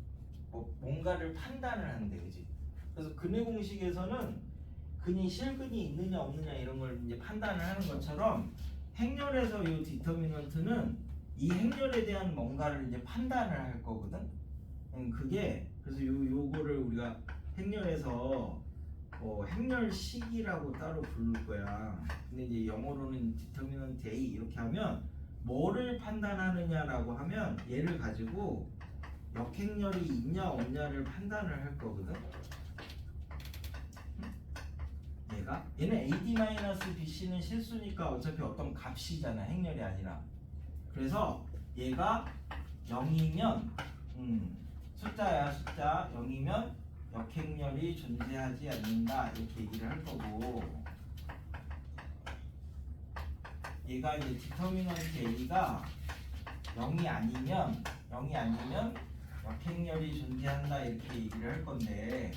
뭔가를 판단을 하는데, 그지? 그래서 근해 공식에서는 근이 실근이 있느냐 없느냐 이런 걸 이제 판단을 하는 것처럼 행렬에서 이 디터미넌트는 이 행렬에 대한 뭔가를 이제 판단을 할 거거든. 그게 그래서 요거를 우리가 행렬에서 행렬식이라고 따로 부를 거야. 근데 이제 영어로는 디터미넌트 A 이렇게 하면 뭐를 판단하느냐라고 하면 얘를 가지고 역행렬이 있냐 없냐를 판단을 할 거거든. 얘는 AD-BC는 실수니까 어차피 어떤 값이잖아. 행렬이 아니라. 그래서 얘가 0이면 숫자야. 숫자 0이면 역행렬이 존재하지 않는다 이렇게 얘기를 할 거고, 얘가 이제 디터미넌트 A가 0이 아니면 역행렬이 존재한다 이렇게 얘기를 할 건데,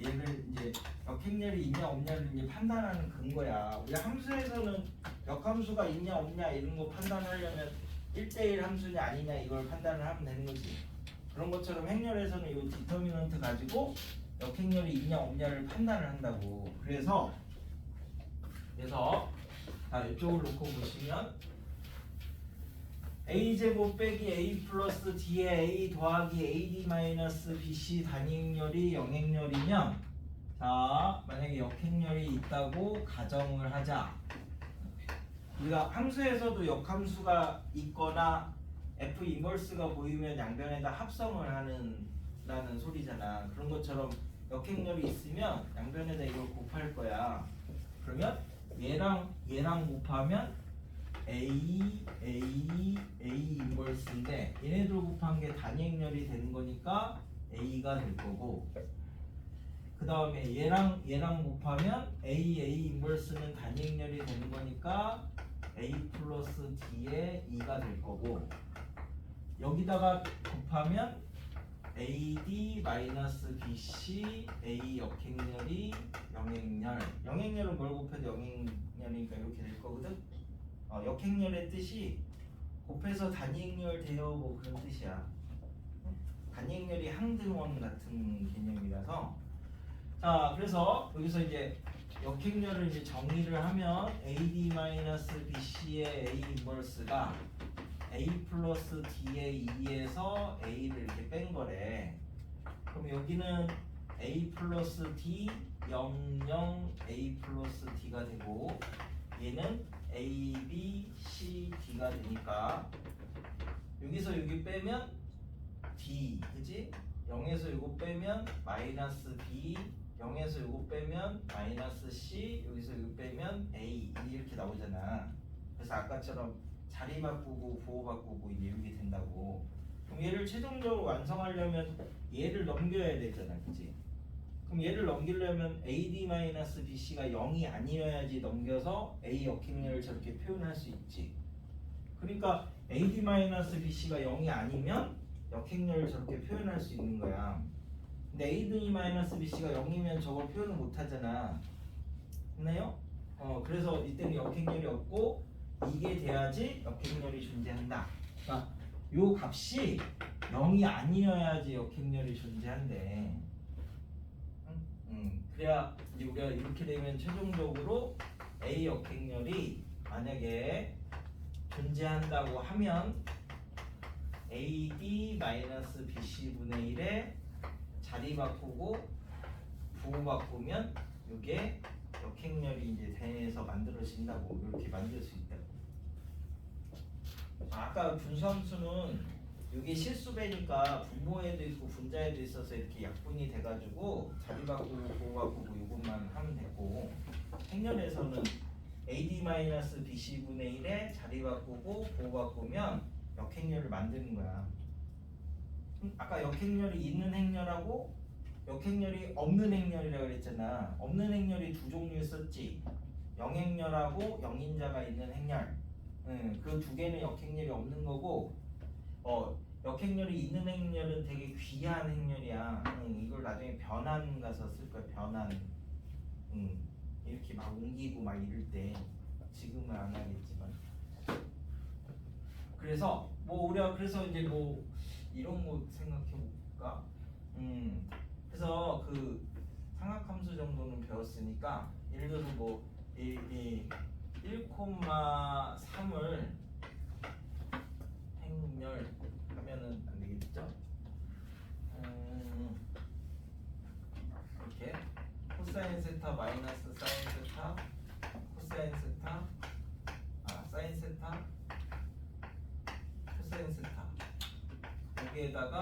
얘를 이제 역행렬이 있냐 없냐를 이제 판단하는 근거야. 우리 함수에서는 역함수가 있냐 없냐 이런 거 판단하려면 1대1 함수냐 아니냐 이걸 판단을 하면 되는 거지. 그런 것처럼 행렬에서는 이 디터미넌트 가지고 역행렬이 있냐 없냐를 판단을 한다고. 그래서 자 이쪽을 놓고 보시면 a제곱 빼기 a 플러스 d의 a 더하기 ad 마이너스 bc 단위행렬이 영행렬이면, 자 만약에 역행렬이 있다고 가정을 하자. 우리가 함수에서도 역함수가 있거나 f 인버스가 보이면 양변에다 합성을 하는 라는 소리잖아. 그런 것처럼 역행렬이 있으면 양변에다 이걸 곱할 거야. 그러면 얘랑 곱하면 A 인버스인데 얘네들 곱한 게 단위행렬이 되는 거니까 A가 될 거고, 그 다음에 얘랑 곱하면 A 인버스는 단위행렬이 되는 거니까 A 플러스 D의 2가 될 거고, 여기다가 곱하면 AD 마이너스 BC A 역행렬이 영행렬은 뭘 곱해도 영행렬이니까 이렇게 될 거거든. 역행렬의 뜻이 곱해서 단위행렬 돼요, 뭐 그런 뜻이야. 단위행렬이 항등원 같은 개념이라서. 자, 그래서 여기서 이제 역행렬을 이제 정의를 하면 AD-BC의 A 인버스가 A 플러스 D의 2에서 A를 이렇게 뺀 거래. 그럼 여기는 A 플러스 D 0 A 플러스 D가 되고, 얘는 A, B, C, D가 되니까 여기서 여기 빼면 D, 그지? 0에서 이거 빼면 마이너스 B, 0에서 이거 빼면 마이너스 C, 여기서 이거 빼면 A 이렇게 나오잖아. 그래서 아까처럼 자리 바꾸고 부호 바꾸고 이제 이렇게 된다고. 그럼 얘를 최종적으로 완성하려면 얘를 넘겨야 되잖아, 그지? 그럼 얘를 넘기려면 AD-BC가 0이 아니어야지 넘겨서 A 역행렬을 저렇게 표현할 수 있지. 그러니까 AD-BC가 0이 아니면 역행렬을 저렇게 표현할 수 있는 거야. 근데 AD-BC가 0이면 저걸 표현을 못 하잖아. 했나요? 그래서 이때는 역행렬이 없고 이게 돼야지 역행렬이 존재한다. 그러니까 요 값이 0이 아니어야지 역행렬이 존재한대. 그래야 이제 우리가 이렇게 되면 최종적으로 A 역행렬이 만약에 존재한다고 하면 AD-BC분의 1에 자리 바꾸고 부호 바꾸면 이게 역행렬이 이제 돼서 만들어진다고, 이렇게 만들 수 있다고. 아까 분수함수는 이게 실수배니까 분모에도 있고 분자에도 있어서 이렇게 약분이 돼가지고 자리 바꾸고 부호 바꾸고 이것만 하면 됐고, 행렬에서는 AD-BC분의 1에 자리 바꾸고 부호 바꾸면 역행렬을 만드는 거야. 아까 역행렬이 있는 행렬하고 역행렬이 없는 행렬이라고 그랬잖아. 없는 행렬이 두 종류 있었지. 영행렬하고 영인자가 있는 행렬. 그 두 개는 역행렬이 없는 거고, 역행렬이 있는 행렬은 되게 귀한 행렬이야. 이걸 나중에 변환 가서 쓸 거야. 변환. 이렇게 막 옮기고 막 이럴 때. 지금은 안 하겠지만. 그래서 뭐 우리가 그래서 이제 뭐 이런 거 생각해 볼까? 그래서 그 삼각함수 정도는 배웠으니까, 예를 들어서 뭐 1,3을 행렬 하면은 안 되겠죠? 이렇게 코사인 세타 마이너스 사인 세타, 코사인 세타, 사인 세타, 코사인 세타, 여기에다가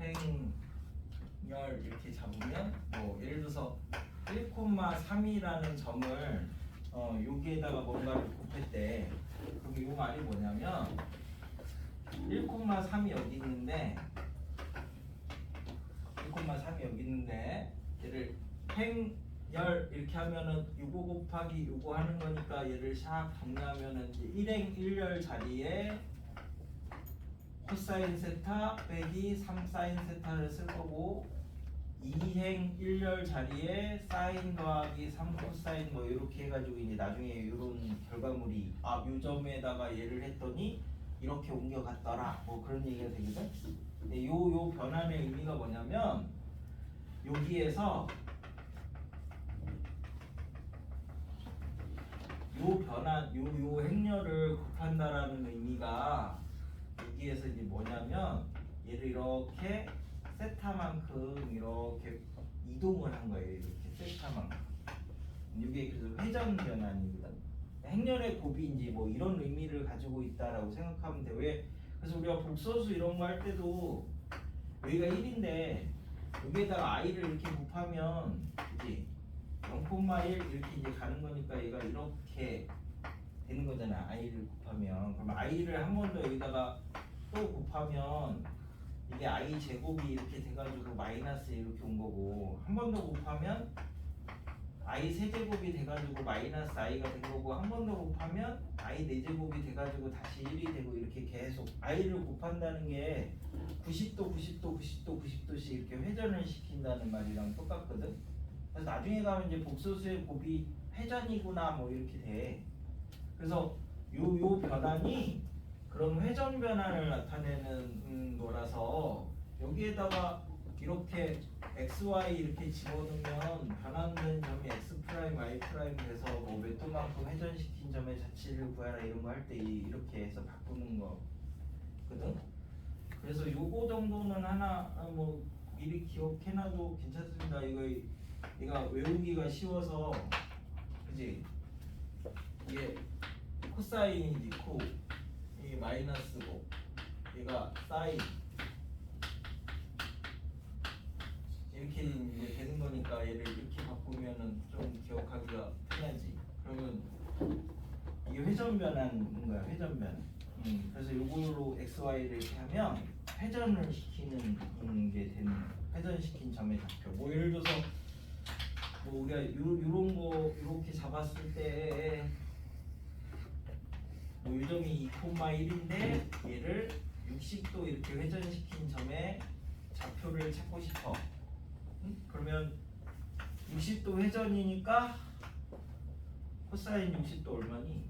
행렬 이렇게 잡으면, 뭐 예를 들어서 1,3이라는 점을 여기에다가 뭔가를 곱할 때, 그럼 이 말이 뭐냐면 1,3이 여기 있는데, 1,3이 여기 있는데 얘를 행열 이렇게 하면은 요거 곱하기 요거 하는 거니까 얘를 샥 정리하면은 이제 1행 1열 자리에 코사인 세타 빼기 3사인 세타를 쓸 거고, 2행 1열 자리에 사인 더하기 3코사인 뭐 이렇게 해가지고 이제 나중에 이런 결과물이 요 점에다가 얘를 했더니 이렇게 옮겨갔더라, 뭐 그런 얘기가 되거든. 근데 요 변환의 의미가 뭐냐면, 여기에서 요 변환 요 행렬을 곱한다라는 의미가 여기에서 이제 뭐냐면, 얘를 이렇게 세타만큼 이렇게 이동을 한 거예요. 이렇게 세타만큼. 이게 그래서 회전 변환이거든. 행렬의 곱인지 뭐 이런 의미를 가지고 있다라고 생각하면 돼. 왜? 그래서 우리가 복소수 이런 거 할 때도 여기가 1인데 여기에다가 i를 이렇게 곱하면 그지 0,1 이렇게 이제 가는 거니까 얘가 이렇게 되는 거잖아. i를 곱하면 그럼 i를 한 번 더 여기다가 또 곱하면 이게 i 제곱이 이렇게 돼가지고 마이너스 이렇게 온 거고 한 번 더 곱하면 i 세제곱이 돼가지고 마이너스 i가 된 거고 한 번 더 곱하면 i 네제곱이 돼가지고 다시 1이 되고 이렇게 계속 i를 곱한다는 게 90도 90도 90도 90도씩 이렇게 회전을 시킨다는 말이랑 똑같거든. 그래서 나중에 가면 이제 복소수의 곱이 회전이구나 뭐 이렇게 돼. 그래서 요 변환이 그럼 회전 변환을 나타내는 거라서 여기에다가 이렇게 xy 이렇게 집어넣으면 변환된 점이 x 프라임 y 프라임 돼서 뭐 몇 도만큼 회전시킨 점의 자치를 구하라 이런 거 할 때 이렇게 해서 바꾸는 거거든. 그래서 요거 정도는 하나 뭐 미리 기억해놔도 괜찮습니다. 이거 외우기가 쉬워서 그지? 이게 코사인이지 코 이게 마이너스고 얘가 사인 이렇게 이제 되는 거니까 얘를 이렇게 바꾸면은 좀 기억하기가 편하지. 그러면 이게 회전 변환인 거야. 회전 변환. 그래서 요걸로 xy를 이렇게 하면 회전을 시키는 게 되는 회전시킨 점의 좌표. 뭐 예를 들어서 뭐 우리가 요런 거 이렇게 잡았을 때 뭐 요점이 2,1인데 얘를 60도 이렇게 회전시킨 점의 좌표를 찾고 싶어. 그러면 60도 회전이니까 코사인 60도 얼마니?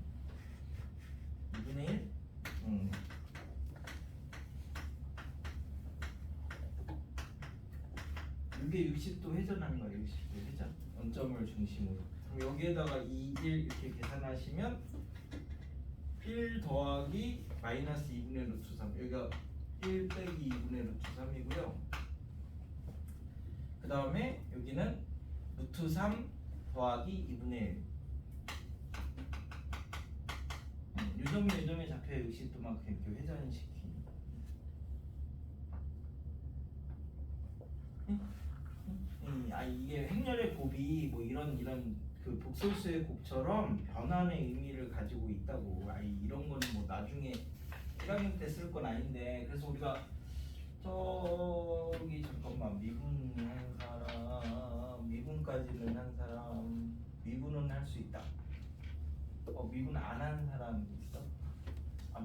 2분의 1? 이게 60도 회전하는 거예요. 60도 회전. 원점을 중심으로. 그럼 여기에다가 2, 1 이렇게 계산하시면 1 더하기 마이너스 2분의 루트 3 여기가 1 빼기 2분의 루트 3이고요. 그 다음에 여기는 루트 3 더하기 2분의 1 요점의 좌표에 60도만큼 이렇게 회전시키는 이게 행렬의 곱이 뭐 이런 그 복소수의 곱처럼 변환의 의미를 가지고 있다고. 이런 거는 뭐 나중에 1학년 때 쓸 건 아닌데 그래서 우리가 저기 잠깐만 미분한 사람 미분까지는 한 사람 미분은 할 수 있다. 미분 안 하는 사람 있어?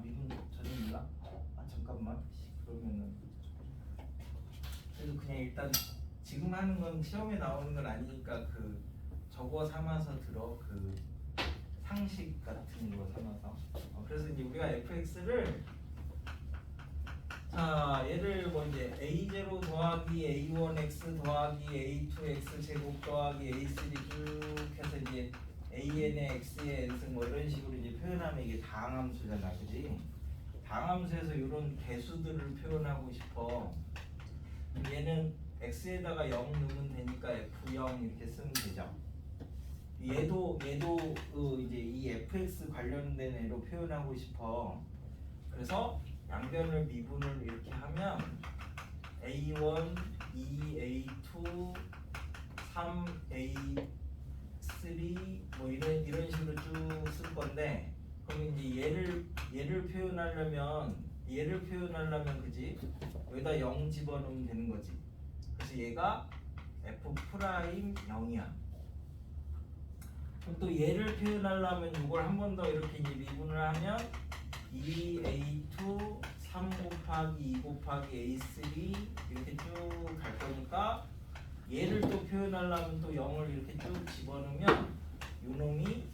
미분 전혀 몰라? 잠깐만 그러면은 그래도 그냥 일단 지금 하는 건 시험에 나오는 건 아니니까 그 저거 삼아서 들어. 그 상식 같은 거 삼아서. 그래서 이제 우리가 fx를 자 얘를 뭐 이제 a0 더하기 a1x 더하기 a2x 제곱 더하기 a3 쭉 해서 이제 an의 x의 n승 뭐 이런 식으로 이제 표현하면 이게 다항함수잖아, 그지? 다항함수에서 이런 개수들을 표현하고 싶어. 얘는 x에다가 0 넣으면 되니까 f0 이렇게 쓰면 되죠. 얘도 이제 이 fx 관련된 애로 표현하고 싶어. 그래서 양변을 미분을 이렇게 하면 a1, 2, a2, 3, a3 뭐 이런 식으로 쭉 쓸 건데 그럼 이제 얘를 표현하려면 그지? 여기다 0 집어넣으면 되는 거지. 그래서 얘가 f 프라임 0이야. 그럼 또 얘를 표현하려면 이걸 한 번 더 이렇게 이제 미분을 하면 2a2 3 곱하기 2 곱하기 a3 이렇게 쭉 갈 거니까 얘를 또 표현하려면 또 0을 이렇게 쭉 집어넣으면 요놈이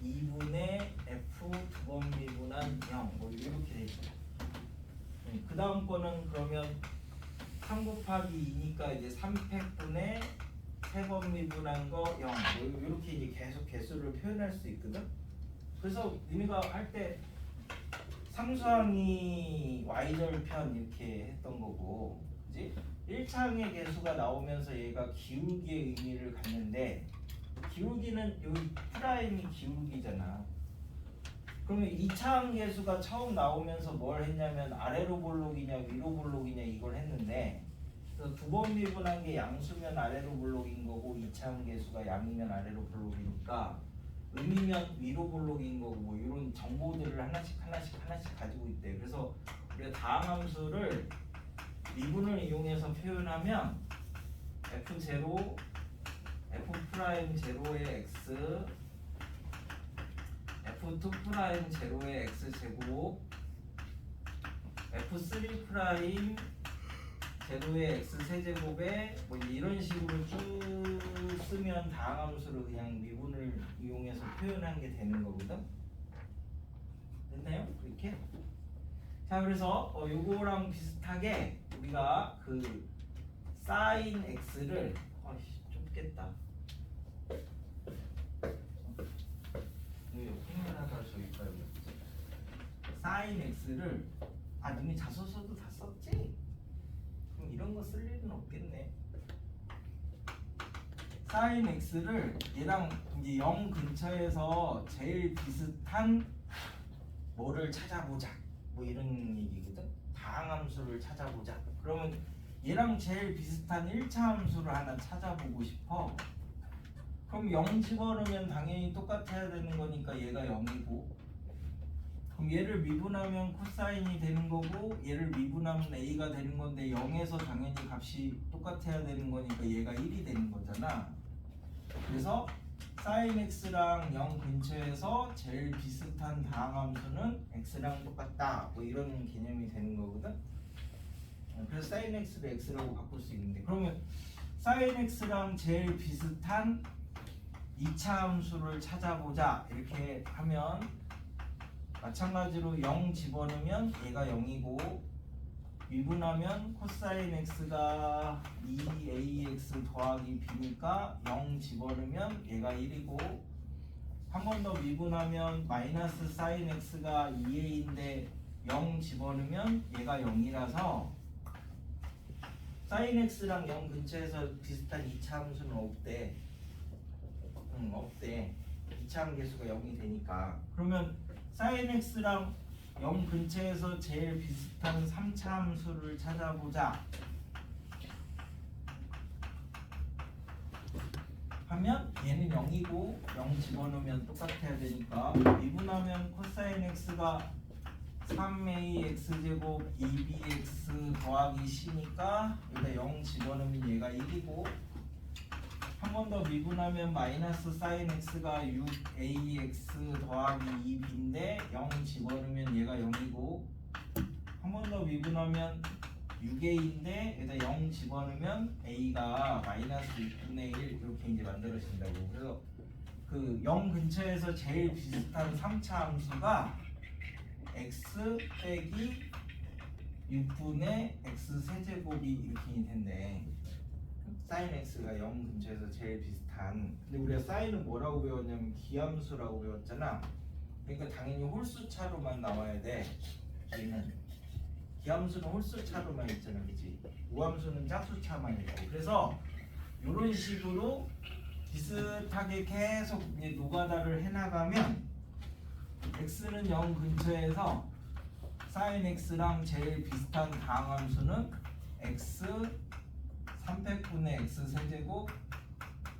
2분의 f 두 번 미분한 0 뭐 이렇게 되죠. 그 다음 거는 그러면 3 곱하기 2니까 이제 3팩분의 3번 미분한 거 0 뭐 이렇게 이제 계속 개수를 표현할 수 있거든. 그래서 우리가 할 때 상수항이 y절편 이렇게 했던 거고, 그지? 1차항의 개수가 나오면서 얘가 기울기의 의미를 갖는데 기울기는 여기 프라임이 기울기잖아. 그러면 2차항 계수가 처음 나오면서 뭘 했냐면 아래로 볼록이냐 위로 볼록이냐 이걸 했는데 그래서 두 번 미분한 게 양수면 아래로 볼록인 거고 2차항 계수가 양이면 아래로 볼록이니까 음이면 위로 볼록인 거고 뭐 이런 정보들을 하나씩 가지고 있대. 그래서 우리가 다항함수를 미분을 이용해서 표현하면 f0 f'0의 x f2'0의 x제곱 f3'0의 x세제곱에 뭐 이런 식으로 쭉 쓰면 다항함수를 그냥 미분을 이용해서 표현한 게 되는 거거든. 됐나요? 이렇게? 자, 그래서 요거랑 비슷하게 우리가 그 sin x를 좁겠다. 카메라가 저기까지 sin x를 님이 자소서도 다 썼지? 그럼 이런 거 쓸 일은 없겠네. sin x를 얘랑 이제 0 근처에서 제일 비슷한 뭐를 찾아보자. 뭐 이런 얘기거든. 다항함수를 찾아보자. 그러면 얘랑 제일 비슷한 1차 함수를 하나 찾아보고 싶어. 그럼 0 집어넣으면 당연히 똑같아야 되는 거니까 얘가 0이고, 그럼 얘를 미분하면 코사인이 되는 거고 얘를 미분하면 a가 되는 건데 0에서 당연히 값이 똑같아야 되는 거니까 얘가 1이 되는 거잖아. 그래서 sin x랑 0 근처에서 제일 비슷한 다항함수는 x랑 똑같다. 뭐 이런 개념이 되는 거거든. 그래서 sin x를 x라고 바꿀 수 있는데, 그러면 sin x랑 제일 비슷한 2차 함수를 찾아보자 이렇게 하면 마찬가지로 0 집어넣으면 얘가 0이고 미분하면 코사인 x가 2ax 더하기 b니까 0 집어넣으면 얘가 1이고 한 번 더 미분하면 마이너스 사인 x가 2a인데 0 집어넣으면 얘가 0이라서 사인 x랑 0 근처에서 비슷한 2차 함수는 없대. 없대. 2차함 계수가 0이 되니까. 그러면 sin x랑 0 근처에서 제일 비슷한 3차 함수를 찾아보자 하면 얘는 0이고 0 집어넣으면 똑같아야 되니까 미분하면 코사인 x가 3ax 제곱 2bx 더하기 c니까 여기다 0 집어넣으면 얘가 1이고 한 번 더 미분하면 마이너스 사인 x가 6ax 더하기 2b인데 0 집어넣으면 얘가 0이고 한 번 더 미분하면 6a인데 여기다 0 집어넣으면 a가 마이너스 6분의 1 이렇게 이제 만들어진다고. 그래서 그 0 근처에서 제일 비슷한 3차 함수가 x 빼기 6분의 x 세제곱이 이렇게 된대. sin x가 0 근처에서 제일 비슷한. 근데 우리가 sin은 뭐라고 배웠냐면 기함수라고 배웠잖아. 그러니까 당연히 홀수차로만 나와야 돼. 얘는 기함수는 홀수차로만 있잖아, 그렇지? 우함수는 짝수차만 있고. 그래서 이런 식으로 비슷하게 계속 이제 노가다를 해나가면 x는 0 근처에서 sin x랑 제일 비슷한 다항함수는 x 3팩분의 x 세제곱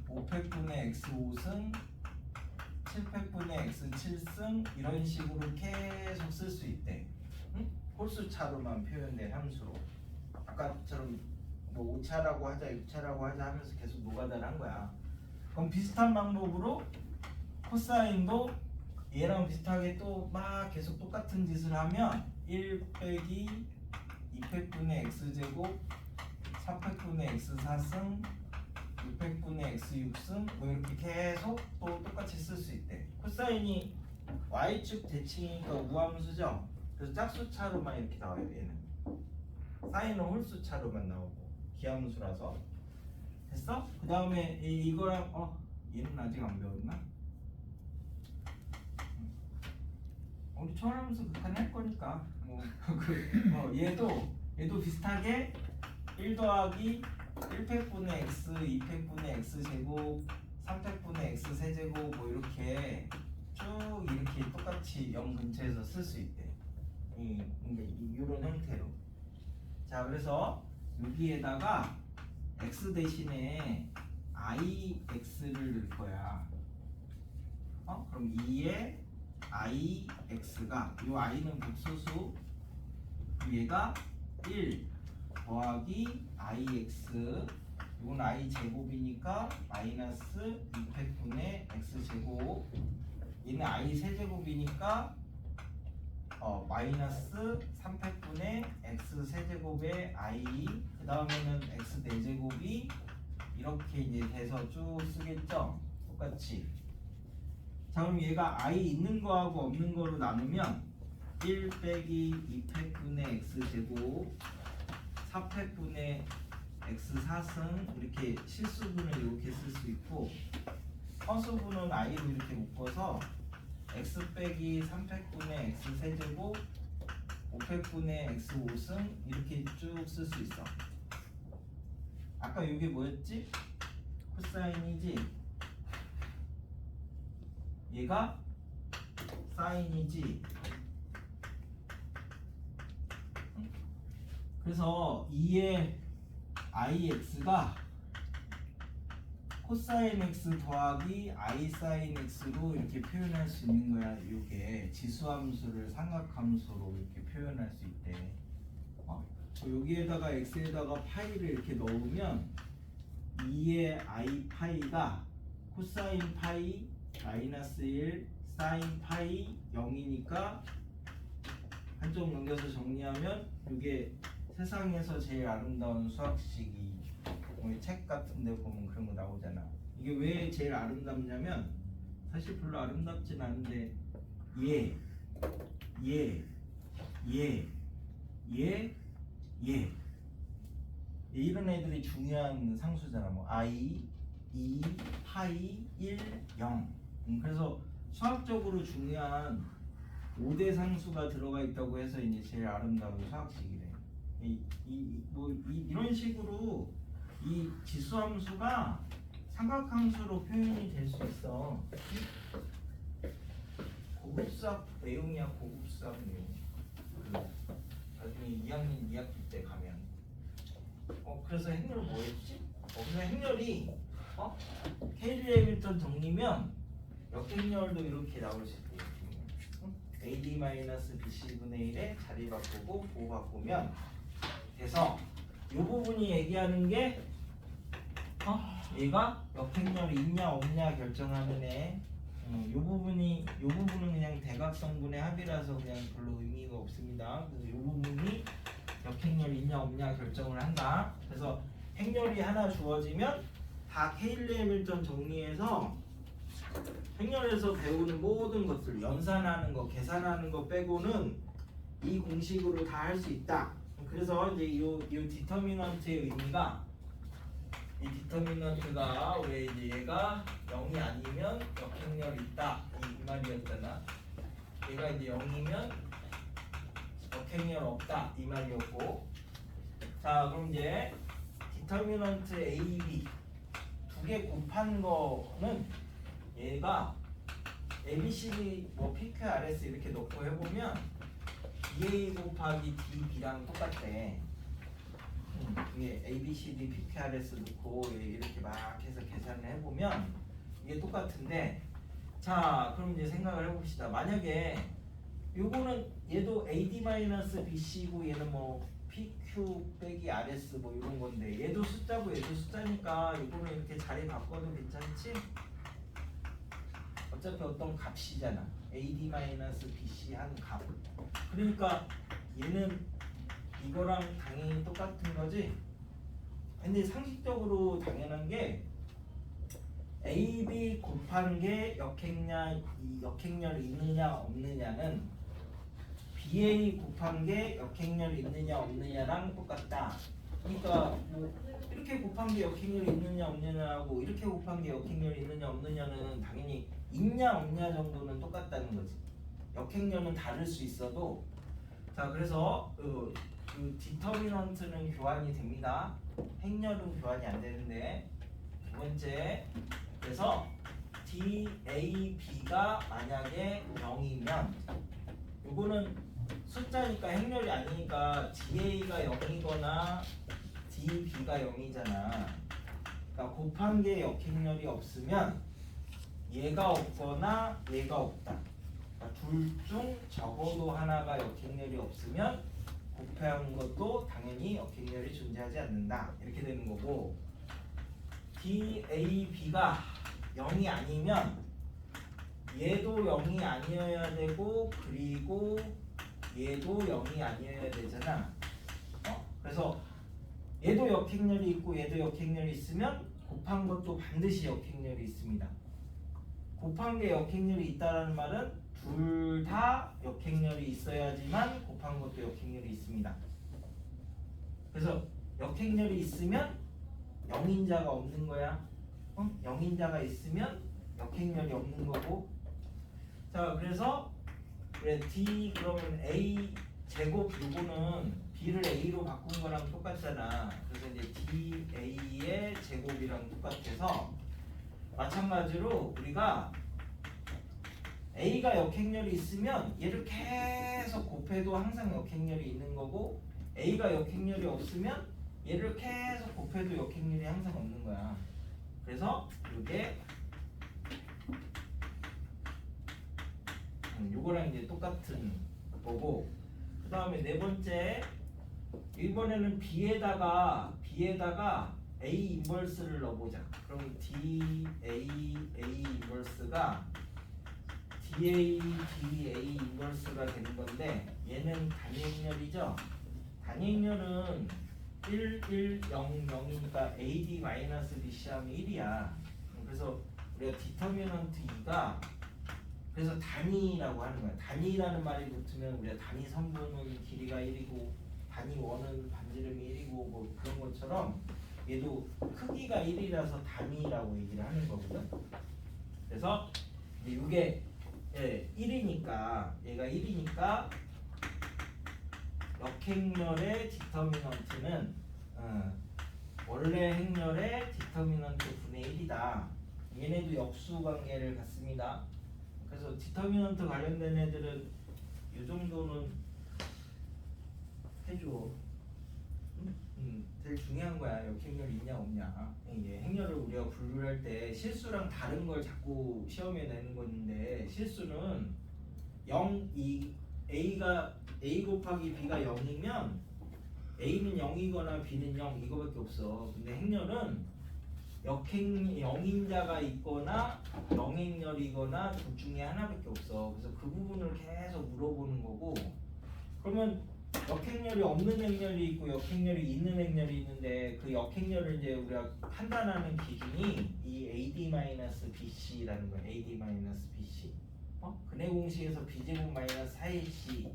5팩분의 x 5승 7팩분의 x 7승 이런 식으로 계속 쓸 수 있대. 응? 홀수차로만 표현된 함수로. 아까처럼 뭐 5차라고 하자 6차라고 하자 하면서 계속 노가다를 한 거야. 그럼 비슷한 방법으로 코사인도 얘랑 비슷하게 또 막 계속 똑같은 짓을 하면 1 빼기 2팩분의 x제곱 3팩분의 x 4승 6팩분의 x 6승 뭐 이렇게 계속 또 똑같이 쓸 수 있대. 코사인이 y축 대칭이니까 우함수죠. 그래서 짝수차로만 이렇게 나와요. 얘는 사인은 홀수차로만 나오고 기함수라서. 됐어? 그 다음에 이거랑 얘는 아직 안 배웠나? 우리 처음부터 극한 할 거니까 얘도 비슷하게 1 더하기 1팩분의 x 2팩분의 x 제곱 3팩분의 x 세제곱 뭐 이렇게 쭉 이렇게 똑같이 똑같이 0 근처에서 쓸 수 있대. 이런 형태로. 자, 그래서 여기에다가 x 대신에 ix를 넣을 거야. 그럼 2의 ix가 이 i는 복소수, 얘가 1 더하기 ix, 이건 i 제곱이니까 마이너스 2팩분의 x 제곱, 얘는 i 세제곱이니까 마이너스 3팩분의 x 세제곱의 i, 그 다음에는 x 4제곱이 이렇게 이제 돼서 쭉 쓰겠죠? 똑같이. 자, 그럼 얘가 i 있는 거하고 없는 거로 나누면 1 빼기 2팩분의 x 제곱 4팩분의 x 4승, 이렇게 실수분을 이렇게 쓸 수 있고, 허수분은 i로 이렇게 묶어서 x 빼기 3팩분의 x 세제곱 5팩분의 x 5승 이렇게 쭉 쓸 수 있어. 아까 이게 뭐였지? 코사인이지? 얘가 사인이지? 그래서 2의 ix가 코사인 x 더하기 i 사인 x로 이렇게 표현할 수 있는 거야. 이게 지수함수를 삼각함수로 이렇게 표현할 수 있대. 여기에다가 x에다가 파이를 이렇게 넣으면 2의 i 파이가 코사인 파이 마이너스 1 사인 파이 0이니까 한쪽 넘겨서 정리하면 이게 세상에서 제일 아름다운 수학식이 우리 책 같은 데 보면 그런 거 나오잖아. 이게 왜 제일 아름답냐면 사실 별로 아름답진 않은데 이런 애들이 중요한 상수잖아. 뭐 i, 2, 파이, 1, 0. 그래서 수학적으로 중요한 5대 상수가 들어가 있다고 해서 이제 제일 아름다운 수학식이래. 이런 식으로 이 지수함수가 삼각함수로 표현이 될 수 있어. 고급수학 내용이야, 고급수학 내용. 나중에 2학년 2학기 때 가면. 그래서 행렬 뭐였지? 그래서 행렬이 케일리 해밀턴 정리면 역행렬도 이렇게 나올 수 있대. AD-BC분의 1에 자리 바꾸고 보 바꾸면 돼서 이 부분이 얘기하는 게 얘가 역행렬이 있냐 없냐 결정하는 애. 이 부분은 그냥 대각성분의 합이라서 그냥 별로 의미가 없습니다. 그래서 이 부분이 역행렬이 있냐 없냐 결정을 한다. 그래서 행렬이 하나 주어지면 다 케일리 해밀턴 정리해서 행렬에서 배우는 모든 것들, 연산하는 거, 계산하는 거 빼고는 이 공식으로 다 할 수 있다. 그래서 이제 이 디터미넌트의 의미가, 이 디터미넌트가 왜 이제 얘가 0이 아니면 역행렬이 있다 이 말이었잖아. 얘가 이제 0이면 역행렬 없다 이 말이었고. 자, 그럼 이제 디터미넌트 A, B 두 개 곱한 거는 얘가 ABCD 뭐 PQRS 이렇게 넣고 해보면 DA 곱하기 DB랑 똑같대. 이게 ABCD PQRS 넣고 이렇게 막 해서 계산을 해보면 이게 똑같은데, 자 그럼 이제 생각을 해봅시다. 만약에 요거는 얘도 AD-BC고 얘는 뭐 PQ 빼기 RS 뭐 이런 건데 얘도 숫자고 얘도 숫자니까 이거는 이렇게 자리 바꿔도 괜찮지? 어차피 어떤 값이잖아. AD-BC 한 값. 그러니까 얘는 이거랑 당연히 똑같은 거지. 근데 상식적으로 당연한 게 AB 곱한 게 역행렬이 있느냐 없느냐는 BA 곱한 게 역행렬이 있느냐 없느냐랑 똑같다. 그러니까 뭐 이렇게 곱한 게 역행렬이 있느냐 없느냐하고 이렇게 곱한 게 역행렬이 있느냐 없느냐는 당연히 있냐 없냐 정도는 똑같다는 거지. 역행렬은 다를 수 있어도. 자, 그래서 그 디터미넌트는 교환이 됩니다. 행렬은 교환이 안 되는데. 두 번째, 그래서 DAB가 만약에 0이면 요거는 숫자니까 행렬이 아니니까 DA가 0이거나 DB가 0이잖아. 그러니까 곱한 게 역행렬이 없으면 얘가 없거나 얘가 없다. 그러니까 둘 중 적어도 하나가 역행렬이 없으면 곱한 것도 당연히 역행렬이 존재하지 않는다. 이렇게 되는 거고, DAB가 0이 아니면 얘도 0이 아니어야 되고 그리고 얘도 0이 아니어야 되잖아. 그래서 얘도 역행렬이 있고 얘도 역행렬이 있으면 곱한 것도 반드시 역행렬이 있습니다. 곱한 게 역행렬이 있다라는 말은 둘 다 역행렬이 있어야지만 곱한 것도 역행렬이 있습니다. 그래서 역행렬이 있으면 0인자가 없는 거야. 0인자가 있으면 역행렬이 없는 거고. 자, 그래서 그래 D 그러면 A 제곱 요거는 B를 A로 바꾼 거랑 똑같잖아. 그래서 이제 DA의 제곱이랑 똑같아서 마찬가지로 우리가 A가 역행렬이 있으면 얘를 계속 곱해도 항상 역행렬이 있는 거고, A가 역행렬이 없으면 얘를 계속 곱해도 역행렬이 항상 없는 거야. 그래서 이게 요거랑 이제 똑같은 거고, 그 다음에 네 번째, 이번에는 B에다가 A 인버스를 넣어보자. 그럼 DA 인버스가 DA 인버스가 되는 건데, 얘는 단위행렬이죠. 단위행렬은 1, 1, 0, 0이니까 AD-BC 하면 1이야. 그래서 우리가 디터미넌트 2가 그래서 단위라고 하는 거야. 단위라는 말이 붙으면 우리가 단위 선분은 길이가 1이고 단위 원은 반지름이 1이고 뭐 그런 것처럼 얘도 크기가 1이라서 단위라고 얘기를 하는 거거든. 그래서 이게 1이니까 얘가 1이니까 역행렬의 디터미넌트는 원래 행렬의 디터미넌트 분의 1이다. 얘네도 역수 관계를 갖습니다. 그래서 디터미넌트 관련된 애들은 이 정도는 해줘. 제일 중요한 거야. 역행렬이 있냐 없냐. 이게 행렬을 우리가 분류할 때 실수랑 다른 걸 자꾸 시험에 내는 건데, 실수는 0, 2, A가 A 곱하기 B가 0이면 A는 0이거나 B는 0 이거밖에 없어. 근데 행렬은 역행 0인자가 있거나 영행렬이거나 둘 중에 하나밖에 없어. 그래서 그 부분을 계속 물어보는 거고, 그러면 역행렬이 없는 행렬이 있고 역행렬이 있는 행렬이 있는데, 그 역행렬을 이제 우리가 판단하는 기준이 이 AD-BC라는 거야. AD-BC. 근해 공식에서 B제곱 마이너스 4AC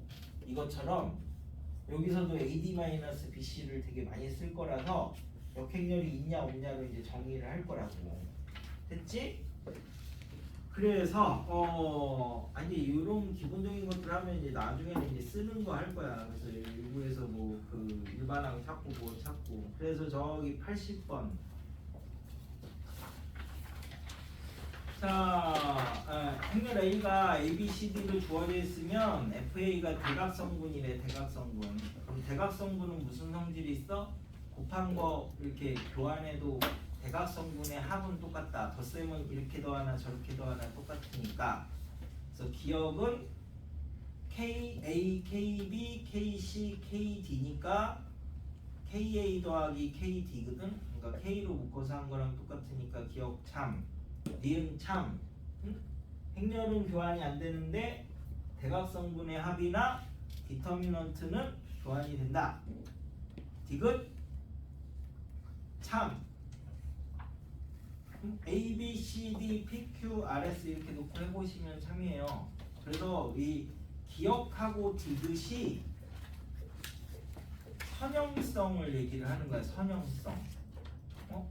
이것처럼 여기서도 AD-BC를 되게 많이 쓸 거라서 역행렬이 있냐 없냐로 이제 정의를 할 거라고. 됐지? 그래서 아니 이런 기본적인 것들 하면 이제 나중에는 이제 쓰는 거 할 거야. 그래서 일부에서 뭐 그 일반항 찾고 뭐 찾고. 그래서 저기 80번. 자, 행렬 A가 ABCD로 주어져 있으면 FA가 대각성분이래. 대각성분. 그럼 대각성분은 무슨 성질이 있어? 곱한 거 이렇게 교환해도 대각성분의 합은 똑같다. 덧셈은 이렇게 더하나 저렇게 더하나 똑같으니까. 그래서 기억은 KA, KB, KC, KD니까 KA 더하기 KD거든. 그러니까 K로 묶어서 한 거랑 똑같으니까 기억 참. 니은 참. 행렬은 교환이 안 되는데 대각성분의 합이나 디터미넌트는 교환이 된다. 디귿 참. A, B, C, D, P, Q, R, S 이렇게 놓고 해보시면 참이에요. 그래서 이 기억하고 디귿이 선형성을 얘기를 하는 거야. 선형성.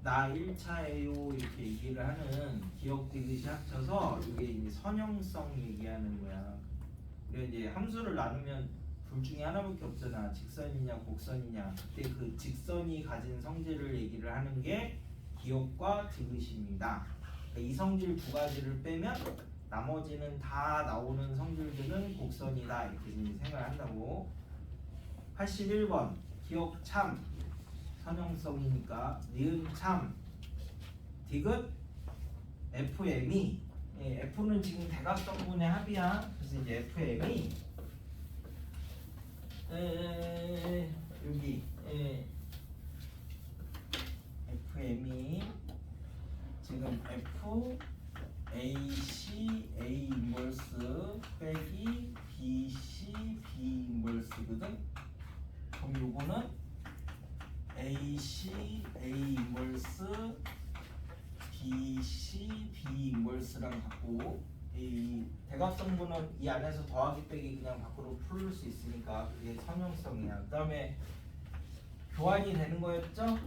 나 1차예요 이렇게 얘기를 하는 기억 디귿이 합쳐서 이게 이제 선형성 얘기하는 거야. 우리가 이제 함수를 나누면 둘 중에 하나밖에 없잖아. 직선이냐 곡선이냐. 그때 그 직선이 가진 성질을 얘기를 하는 게 기억과 디귿입니다. 이 성질 두 가지를 빼면 나머지는 다 나오는 성질들은 곡선이다 이렇게 이제 생각을 한다고. 81번 기억 참 선형성이니까 니은 참 디귿 FM이 F는 지금 대각선분의 합이야. 그래서 이제 FM이 여기 FM이 지금 F AC A 인버스 빼기 BC B 인버스거든. 그럼 요거는 AC A 인버스 BC B 인버스랑 같고 이 대각선분은 이 안에서 더하기 빼기 그냥 밖으로 풀을 수 있으니까 그게 선형성이야. 그 다음에 교환이 되는 거였죠?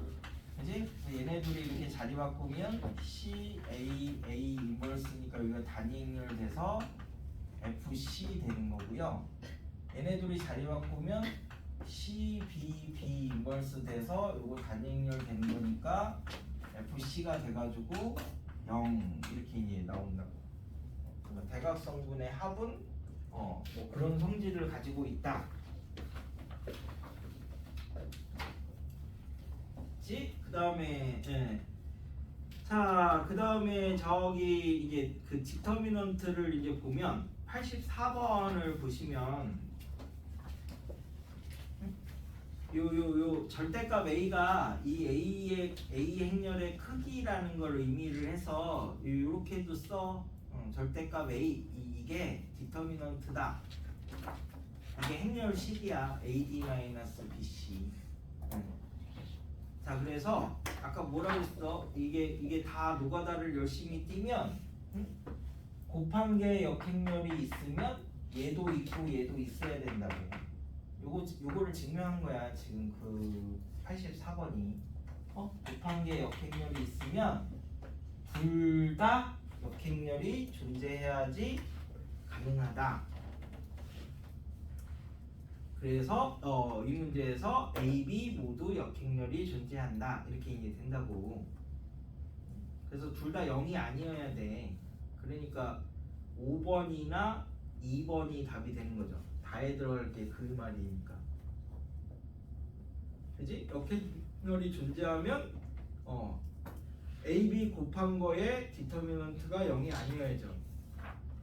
그지? 얘네 둘이 이렇게 자리 바꾸면 C A A 인버스니까 여기가 단위행렬 돼서 FC 되는 거고요. 얘네 둘이 자리 바꾸면 C B B 인버스 돼서 요거 단위행렬 되는 거니까 FC가 돼가지고 0 이렇게 이제 나온다고. 그러니까 대각성분의 합은 뭐 그런 성질을 가지고 있다. 그 다음에 자, 그 다음에 저기 이제 그 디터미넌트를 이제 보면 84번을 보시면 요 절대값 A가 이 A 행렬의 크기라는 걸 의미를 해서 요렇게도 써. 절대값 A 이게 디터미넌트다. 이게 행렬식이야. AD-BC. 자, 그래서 아까 뭐라고 했어? 이게 다 노가다를 열심히 띄면 곱한 개 역행렬이 있으면 얘도 있고 얘도 있어야 된다고. 요거를 증명한 거야. 지금 그 84번이 곱한 개 역행렬이 있으면 둘 다 역행렬이 존재해야지 가능하다. 그래서 이 문제에서 A, B 모두 역행렬이 존재한다 이렇게 이제 된다고. 그래서 둘 다 0이 아니어야 돼. 그러니까 5번이나 2번이 답이 되는 거죠. 다에 들어갈 게 그 말이니까. 그지? 역행렬이 존재하면 A, B 곱한 거에 디터미넌트가 0이 아니어야죠.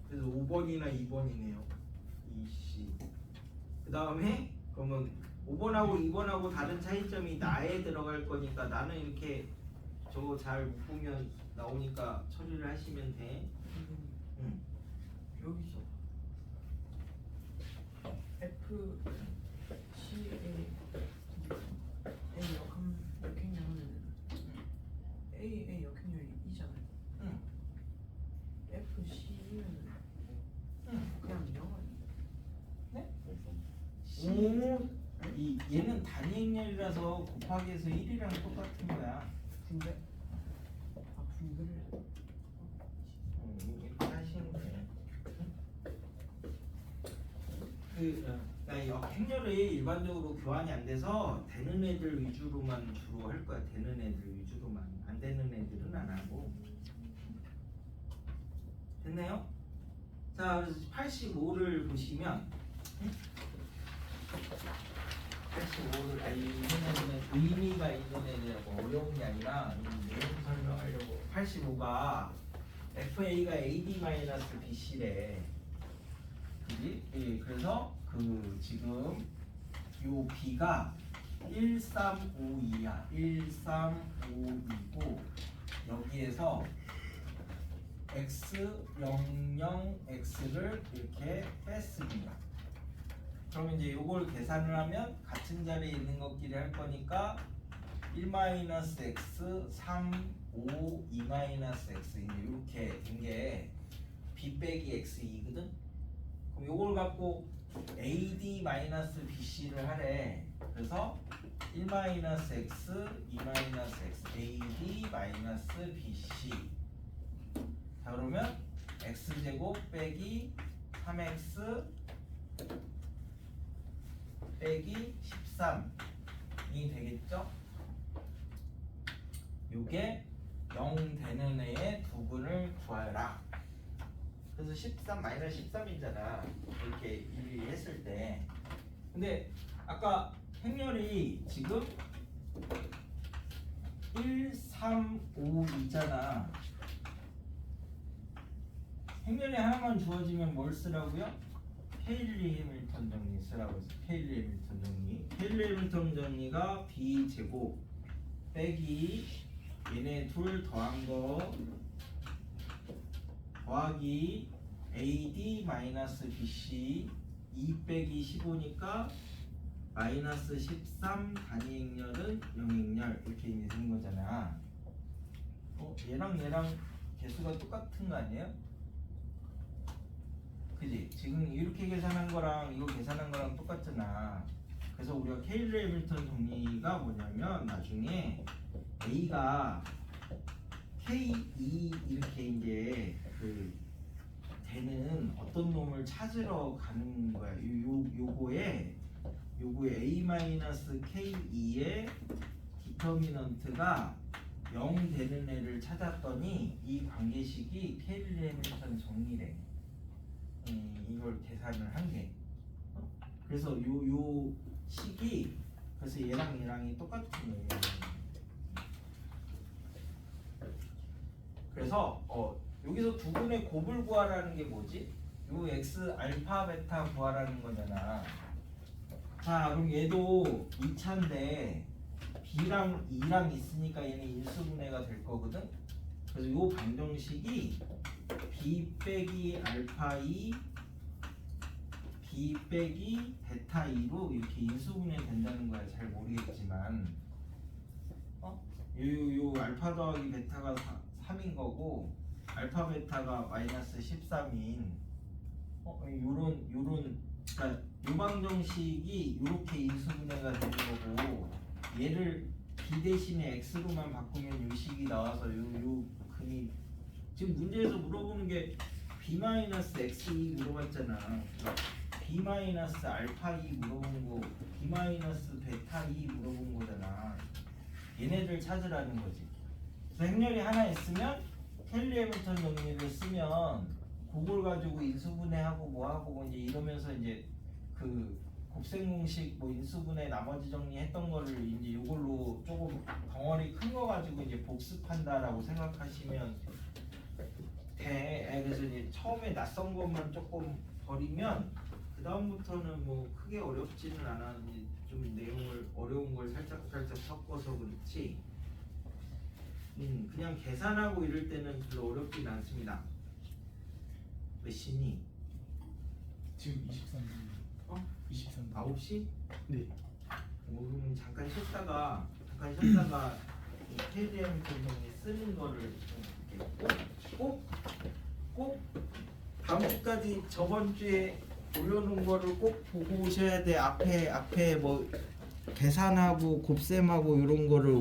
그래서 5번이나 2번이네요. 2C. 그 다음에 그러면 5번하고 2번하고 다른 차이점이 나에 들어갈 거니까 나는 이렇게 저거 잘 못 보면 나오니까 처리를 하시면 돼. 여기서 F C A 역행렬은 A 역행렬이 이잖아요. F C는 그냥 0 아니에요? 얘는 단위행렬이라서 곱하기해서 1이랑 똑같은 거야. 근데 분배를 이렇게 하시는 거예요. 그러니까 역행렬이 일반적으로 교환이 안 돼서 되는 애들 위주로만 주로 할 거야. 되는 애들 위주로만. 안 되는 애들은 안 하고. 됐나요? 자, 85를 보시면 85를 왜냐면 의미가 있는 애들하고 어려운 게 아니라 내용 설명하려고. 85가 FA가 AD-BC래. 그지? 그래서 그 지금 요 B가 1352야. 1352고 여기에서 X00X를 이렇게 뺐습니다. 그럼 이제 요걸 계산을 하면 같은 자리에 있는 것끼리 할 거니까 1-x 3 5 2-x 이제 이렇게 된 게 B 빼기 X2거든. 그럼 요걸 갖고 AD-BC를 하래. 그래서 1-x 2-x AD-BC. 자, 그러면 x제곱 빼기 3x 빼기 13이 되겠죠? 요게 0 되는 애의 두근을 구하여라. 그래서 13 마이너스 13이잖아. 이렇게 일일이 했을 때. 근데 아까 행렬이 지금 1, 3, 5 있잖아. 행렬이 하나만 주어지면 뭘 쓰라고요? 케일리 해밀턴 정리 쓰라고 했어. 케일리 해밀턴 정리. 케일리 해밀턴 정리가 B제곱 빼기 얘네 둘 더한 거 더하기 AD 마이너스 BC 2 빼기 15니까 마이너스 13 단위 행렬은 0행렬 이렇게 이제 된 거잖아. 얘랑 개수가 똑같은 거 아니에요? 그지? 지금 이렇게 계산한 거랑 이거 계산한 거랑 똑같잖아. 그래서 우리가 케일리 해밀턴 정리가 뭐냐면 나중에 A가 K2 이렇게 이제 그 되는 어떤 놈을 찾으러 가는 거야. 요거에 A-K2의 디터미넌트가 0 되는 애를 찾았더니 이 관계식이 케일리 해밀턴 정리래. 이걸 계산을 한 게. 그래서 요 식이 그래서 얘랑이 똑같은 거예요. 그래서 여기서 두근의 곱을 구하라는 게 뭐지? 요 x 알파 베타 구하라는 거잖아. 자, 그럼 얘도 2차인데 b랑 2랑 있으니까 얘는 인수분해가 될 거거든. 그래서 요 방정식이 b 빼기 알파 2 b 빼기 베타 2로 이렇게 인수분해 된다는 거야. 잘 모르겠지만 요 알파 더하기 베타가 3인 거고 알파 베타가 마이너스 13인 요런 그러니까 요 방정식이 요렇게 인수분해가 되는 거고 얘를 b 대신에 x로만 바꾸면 요 식이 나와서 요 근이 지금 문제에서 물어보는 게 b-x2 물어봤잖아. b-알파2 물어본 거 b-베타2 물어본 거잖아. 얘네들 찾으라는 거지. 그래서 행렬이 하나 있으면 케일리 해밀턴 정리를 쓰면 그걸 가지고 인수분해하고 뭐하고 이제 이러면서 이제 그 곱셈 공식 뭐 인수분해 나머지 정리했던 거를 이제 이걸로 조금 덩어리 큰 거 가지고 이제 복습한다라고 생각하시면 돼. 그래서 이제 처음에 낯선 것만 조금 버리면 그 다음부터는 뭐 크게 어렵지는 않아. 이제 좀 내용을 어려운 걸 살짝 섞어서 그렇지. 그냥 계산하고 이럴 때는 별로 어렵진 않습니다. 몇 시니? 지금 23분. 23분. 9시? 네. 그럼 잠깐 쉬었다가 이 KDM 정리 쓰는 거를 꼭 다음 주까지 저번 주에 올려놓은 거를 꼭 보고 오셔야 돼. 앞에 뭐 계산하고 곱셈하고 이런 거를